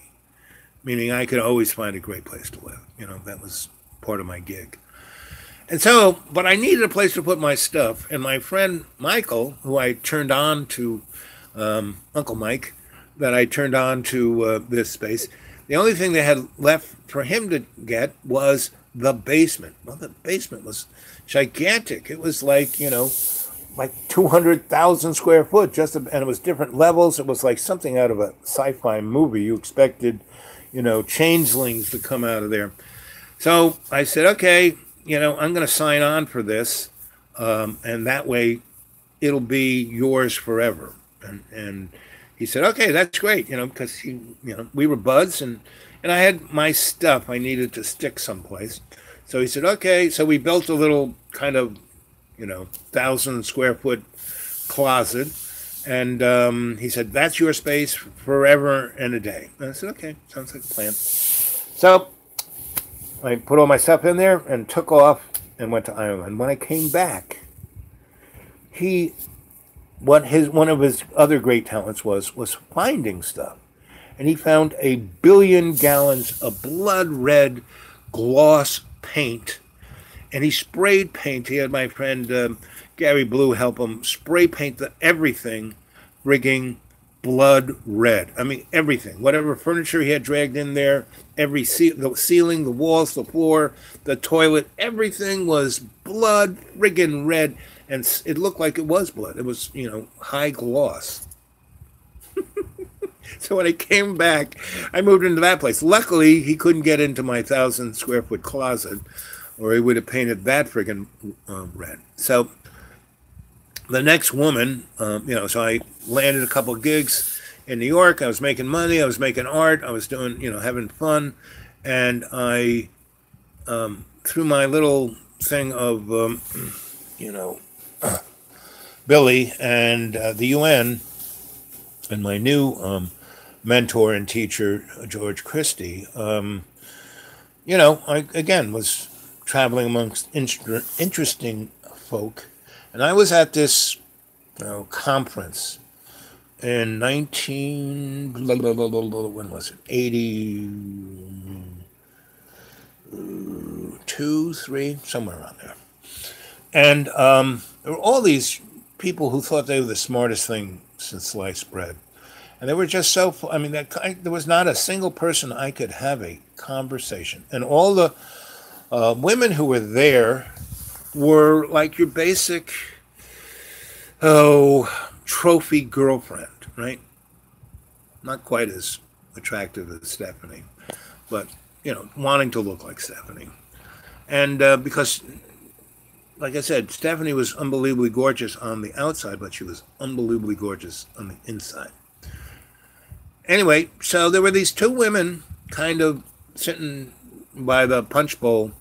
Meaning I could always find a great place to live. You know, that was part of my gig. And so, but I needed a place to put my stuff. And my friend Michael, who I turned on to, Uncle Mike, that I turned on to this space, the only thing they had left for him to get was the basement. Well, the basement was gigantic. It was like, you know, like 200,000 square foot, and it was different levels. It was like something out of a sci-fi movie. You expected, you know, changelings to come out of there. So I said, okay, you know, I'm going to sign on for this, and that way it'll be yours forever. And he said, okay, that's great, you know, because we were buds, and I had my stuff I needed to stick someplace. So he said, okay. So we built a little kind of, you know, 1,000 square foot closet. And he said, that's your space forever and a day. And I said, okay, sounds like a plan. So I put all my stuff in there and took off and went to Ireland. When I came back, one of his other great talents was finding stuff. And he found 1 billion gallons of blood red gloss paint. And he sprayed paint. He had my friend Gary Blue help him spray paint everything, frigging blood red. I mean, everything. Whatever furniture he had dragged in there, the ceiling, the walls, the floor, the toilet, everything was blood friggin' red. And it looked like it was blood. It was, you know, high gloss. So when I came back, I moved into that place. Luckily, he couldn't get into my 1,000 square foot closet, or he would have painted that friggin' red. So the next woman, you know, so I landed a couple of gigs in New York. I was making money. I was making art. I was doing, you know, having fun. And I, through my little thing of, you know, Billy and the UN and my new mentor and teacher, George Christie, you know, I, again, was traveling amongst interesting folk. And I was at this conference in when was it? 82, 3, somewhere around there. And there were all these people who thought they were the smartest thing since sliced bread. And they were just so, I mean, there was not a single person I could have a conversation. And all the women who were there were like your basic, trophy girlfriend, right? Not quite as attractive as Stephanie, but, you know, wanting to look like Stephanie. And because, like I said, Stephanie was unbelievably gorgeous on the outside, but she was unbelievably gorgeous on the inside. Anyway, so there were these two women kind of sitting by the punch bowl,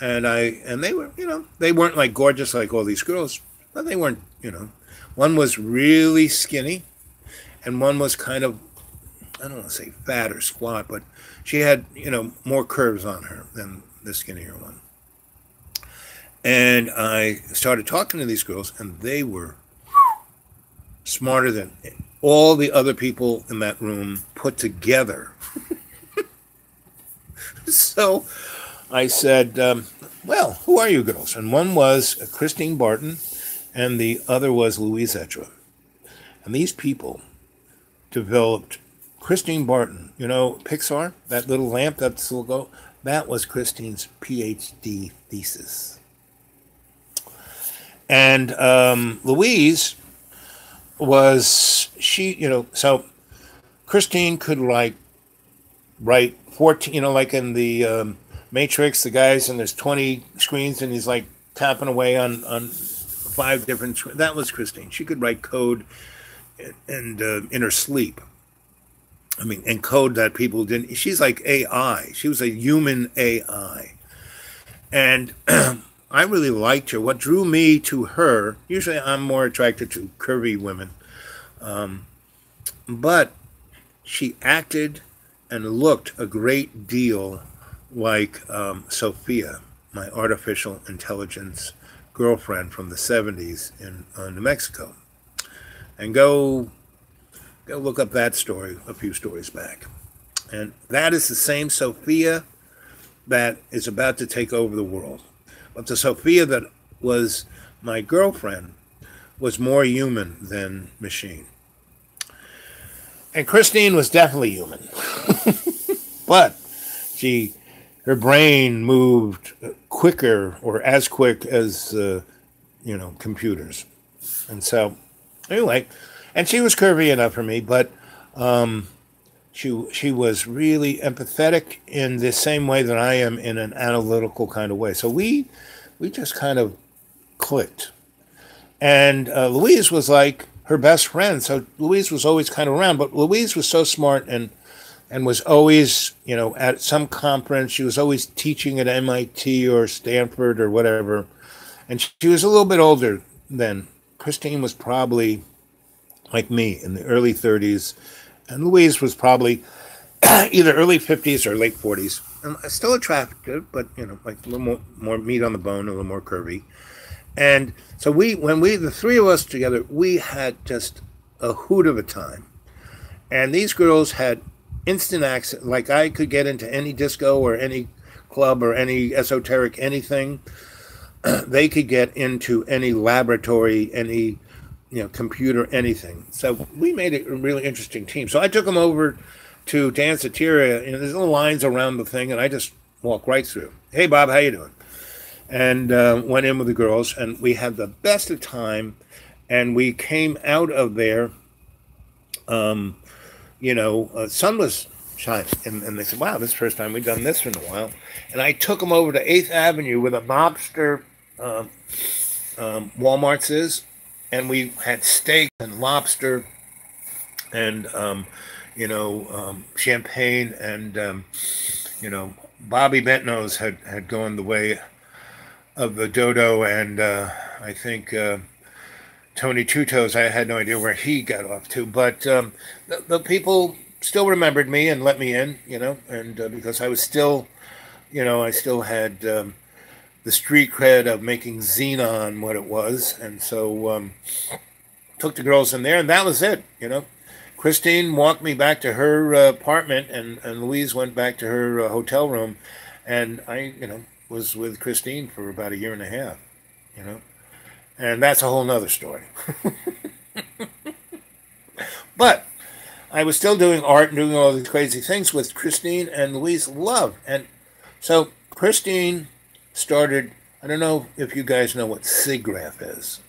and they were, you know, they weren't like gorgeous like all these girls, but they weren't, you know. One was really skinny, and one was kind of, I don't want to say fat or squat, but she had, you know, more curves on her than the skinnier one. And I started talking to these girls, and they were smarter than all the other people in that room put together. So I said, well, who are you girls? And one was Christine Barton, and the other was Louise Etra. And these people developed Christine Barton, you know, Pixar, that little lamp that's logo, that was Christine's PhD thesis. And Louise was, she, you know, so Christine could like write 14, you know, like in the Matrix, the guys, and there's 20 screens and he's like tapping away on 5 different screens. That was Christine. She could write code and in her sleep. I mean, and code that people didn't. She's like AI. She was a human AI. And I really liked her. What drew me to her, usually I'm more attracted to curvy women, but she acted and looked a great deal like Sophia, my artificial intelligence girlfriend from the 70s in New Mexico. And go look up that story a few stories back. And that is the same Sophia that is about to take over the world. But the Sophia that was my girlfriend was more human than machine. And Christine was definitely human. But her brain moved quicker or as quick as, computers. And so, anyway, and she was curvy enough for me, but she was really empathetic in the same way that I am in an analytical kind of way. So we just kind of clicked. And Louise was like her best friend. So Louise was always kind of around, but Louise was so smart and was always, you know, at some conference. She was always teaching at MIT or Stanford or whatever. And she was a little bit older then. Christine was probably like me in the early 30s. And Louise was probably either early 50s or late 40s. And still attractive, but, you know, like a little more meat on the bone, a little more curvy. And so the three of us together, we had just a hoot of a time. And these girls had instant access. Like I could get into any disco or any club or any esoteric anything. They could get into any laboratory, any, you know, computer, anything. So we made it a really interesting team. So I took them over to Danceteria, and there's little lines around the thing, and I just walked right through. Hey, Bob, how you doing? And went in with the girls, and we had the best of time. And we came out of there, sun was shining, and they said, "Wow, this is the first time we've done this in a while." And I took them over to 8th Avenue where the mobster Walmart's is, and we had steak and lobster and champagne, and Bobby Bentnose had gone the way of the dodo, and I think Tony Tutos, I had no idea where he got off to, but the people still remembered me and let me in, and because I was still, I still had the street cred of making Xenon what it was, and so took the girls in there, and that was it, Christine walked me back to her apartment, and Louise went back to her hotel room, and I, was with Christine for about a year and a half, and that's a whole nother story. But I was still doing art and doing all these crazy things with Christine, and Louise loved. And so Christine started, I don't know if you guys know what SIGGRAPH is.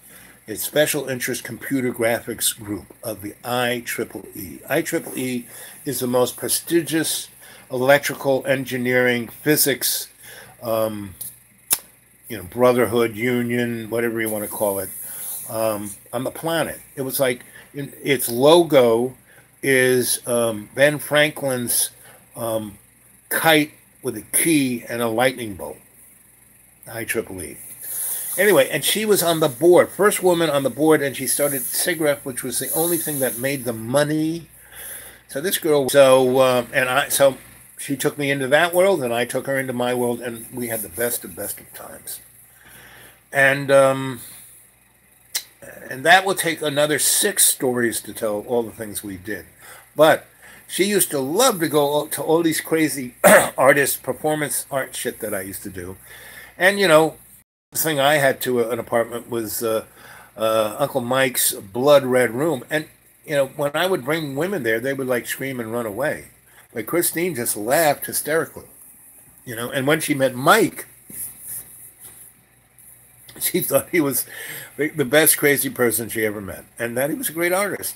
It's Special Interest Computer Graphics Group of the IEEE. IEEE is the most prestigious electrical engineering, physics, brotherhood, union, whatever you want to call it, on the planet. It was like, its logo is Ben Franklin's kite with a key and a lightning bolt. IEEE. Anyway, and she was on the board, first woman on the board, and she started SIGGRAPH, which was the only thing that made the money. So this girl, so she took me into that world, and I took her into my world, and we had the best of times. And that will take another 6 stories to tell all the things we did. But she used to love to go to all these crazy artist performance art shit that I used to do. And the thing I had to an apartment was Uncle Mike's blood red room. And when I would bring women there, they would like scream and run away. But Christine just laughed hysterically. And when she met Mike, she thought he was the best crazy person she ever met, and that he was a great artist,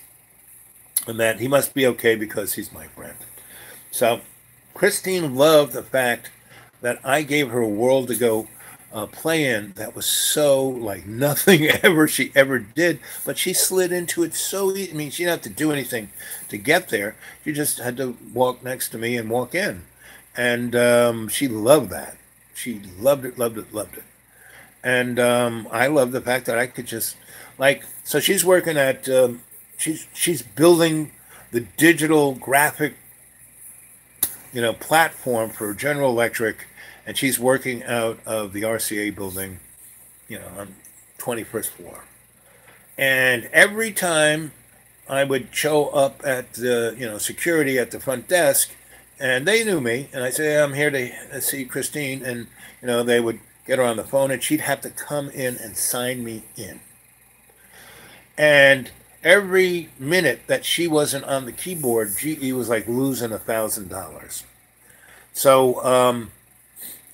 and that he must be okay because he's my friend. So Christine loved the fact that I gave her a world to go play in that was so like nothing ever she ever did, but she slid into it so easy. I mean, she didn't have to do anything to get there. She just had to walk next to me and walk in, and she loved that. She loved it, loved it, loved it. And I love the fact that I could just so she's working at she's building the digital graphic platform for General Electric, and she's working out of the RCA building on 21st floor. And every time I would show up at the security at the front desk, and they knew me, and I say, I'm here to see Christine, and they would get her on the phone, and she'd have to come in and sign me in. And every minute that she wasn't on the keyboard, GE was like losing $1,000. So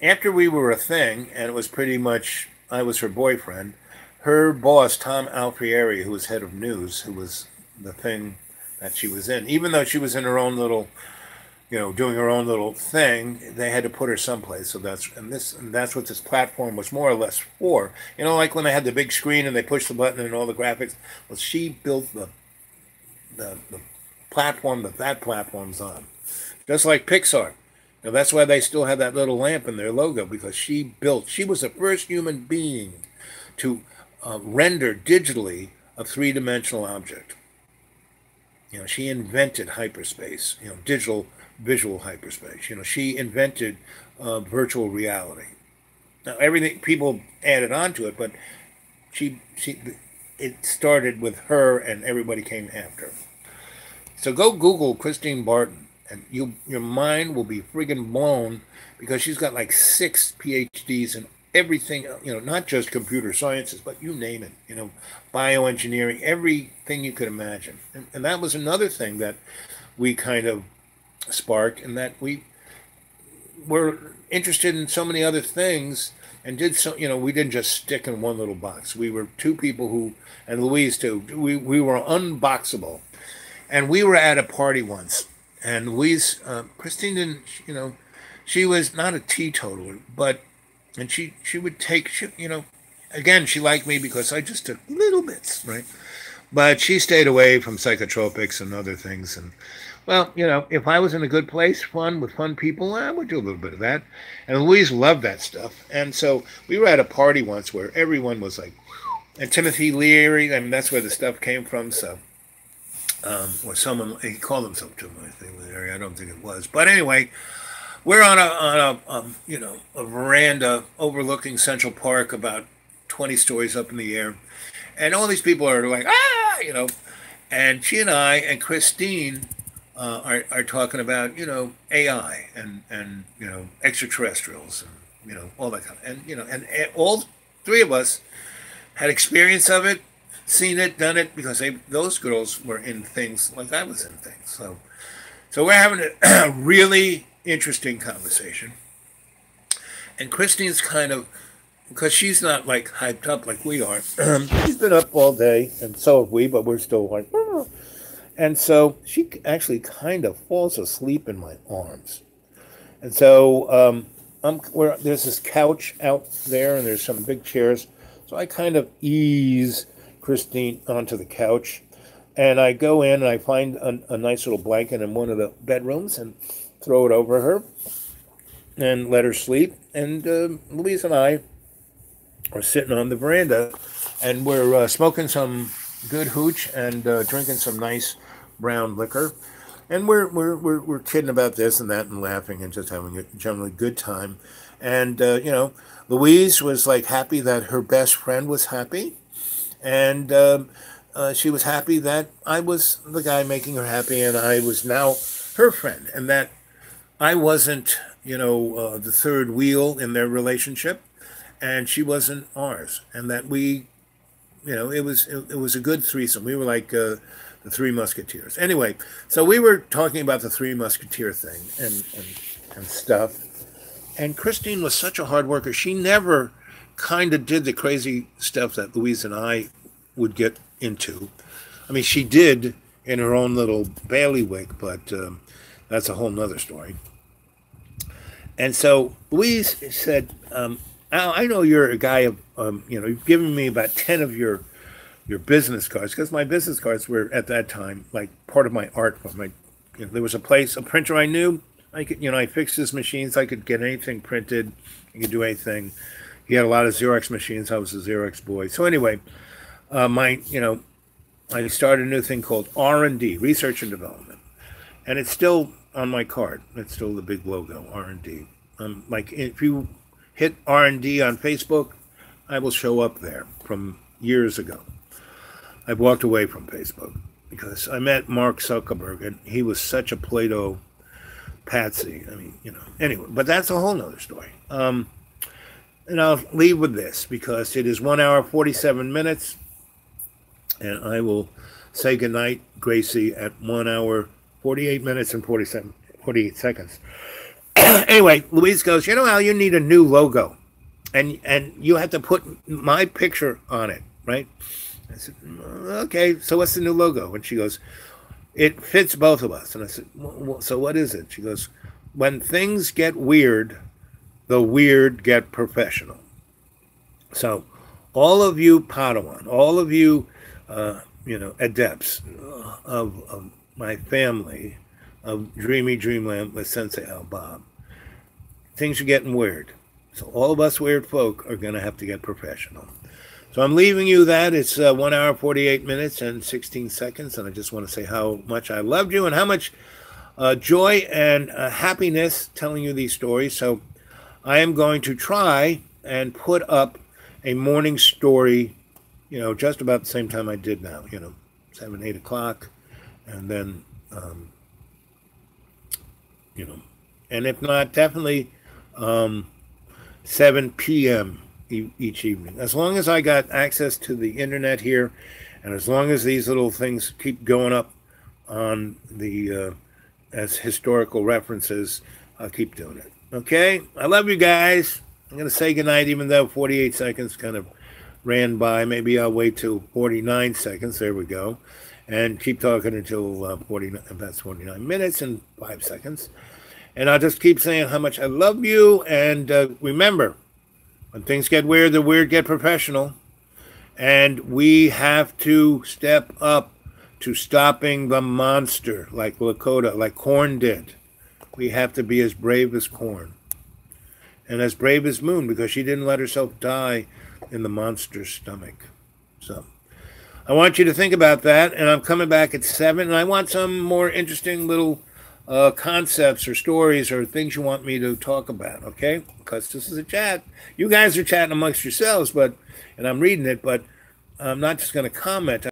after we were a thing, and it was pretty much I was her boyfriend, her boss, Tom Alfieri, who was head of news, who was the thing that she was in, even though she was in her own little doing her own little thing, they had to put her someplace. So that's what this platform was more or less for. Like when they had the big screen and they pushed the button and all the graphics. Well, she built the platform that platform's on, just like Pixar. That's why they still have that little lamp in their logo, because she was the first human being to render digitally a three-dimensional object. She invented hyperspace, digital visual hyperspace. She invented virtual reality. Now, everything people added on to it, but it started with her, and everybody came after. So go Google Christine Barton, and your mind will be friggin' blown, because she's got like 6 PhDs in everything, not just computer sciences, but you name it, bioengineering, everything you could imagine. And that was another thing that we kind of sparked, and that we were interested in so many other things, and did so, we didn't just stick in one little box. We were two people who, and Louise too, we were unboxable. And we were at a party once, and Louise, Christine didn't, she was not a teetotaler, and she would take, again, she liked me because I just took little bits, right? But she stayed away from psychotropics and other things. And, well, if I was in a good place, with fun people, I would do a little bit of that. And Louise loved that stuff. And so we were at a party once where everyone was like, and Timothy Leary, I mean, that's where the stuff came from. So, or someone, he called himself Timothy Leary, I don't think it was. But anyway, we're on a veranda overlooking Central Park, about 20 stories up in the air. And all these people are like, and she and I and Christine are talking about, AI and extraterrestrials and, all that kind of, and all three of us had experience of it, seen it, done it, because those girls were in things like I was in things. So we're having a really interesting conversation. And Christine's kind of, because she's not like hyped up like we are. She's been up all day, and so have we, but we're still like, oh. And so she actually kind of falls asleep in my arms. And so there's this couch out there, and there's some big chairs. So I kind of ease Christine onto the couch, and I go in and I find a nice little blanket in one of the bedrooms and throw it over her and let her sleep. And Louise and I are sitting on the veranda, and we're smoking some good hooch and drinking some nice brown liquor, and we're kidding about this and that and laughing and just having a generally good time. And Louise was like happy that her best friend was happy, and she was happy that I was the guy making her happy, and I was now her friend, and that I wasn't, the third wheel in their relationship, and she wasn't ours, and that it was a good threesome. We were like the Three Musketeers. Anyway, so we were talking about the Three Musketeer thing and stuff. And Christine was such a hard worker. She never kind of did the crazy stuff that Louise and I would get into. I mean, she did in her own little bailiwick, but that's a whole nother story. And so Louise said, Al, I know you're a guy of, you've given me about 10 of your business cards, because my business cards were at that time like part of my art. There was a printer I knew. I could, I fixed his machines. I could get anything printed. I could do anything. He had a lot of Xerox machines. I was a Xerox boy. So anyway, I started a new thing called R&D, Research and Development, and it's still on my card. It's still the big logo, R&D. Like if you hit R&D on Facebook, I will show up there from years ago. I've walked away from Facebook because I met Mark Zuckerberg, and he was such a Plato patsy. I mean, anyway, but that's a whole nother story. And I'll leave with this because it is 1 hour, 47 minutes, and I will say goodnight, Gracie, at 1 hour, 48 minutes and 48 seconds. Anyway, Louise goes, Al, you need a new logo, and you have to put my picture on it, right? I said, okay, so what's the new logo? And she goes, it fits both of us. And I said, well, so what is it? She goes, when things get weird, the weird get professional. So all of you Padawan, all of you, adepts of my family, of Dreamy Dreamland with Sensei Al Bob, things are getting weird. So all of us weird folk are going to have to get professional. So I'm leaving you that. It's 1 hour, 48 minutes and 16 seconds. And I just want to say how much I loved you and how much joy and happiness telling you these stories. So I am going to try and put up a morning story, just about the same time I did now, 7, 8 o'clock. And then, and if not, definitely 7 p.m. each evening. As long as I got access to the internet here, and as long as these little things keep going up on the as historical references, I'll keep doing it. Okay? I love you guys. I'm going to say goodnight, even though 48 seconds kind of ran by. Maybe I'll wait till 49 seconds. There we go. And keep talking until 49 minutes and 5 seconds. And I'll just keep saying how much I love you. And remember, when things get weird, the weird get professional. And we have to step up to stopping the monster like Lakota, like Corn did. We have to be as brave as Corn. And as brave as Moon, because she didn't let herself die in the monster's stomach. So I want you to think about that. And I'm coming back at 7. And I want some more interesting little concepts or stories or things you want me to talk about, okay? Because this is a chat. You guys are chatting amongst yourselves, and I'm reading it, but I'm not just going to comment.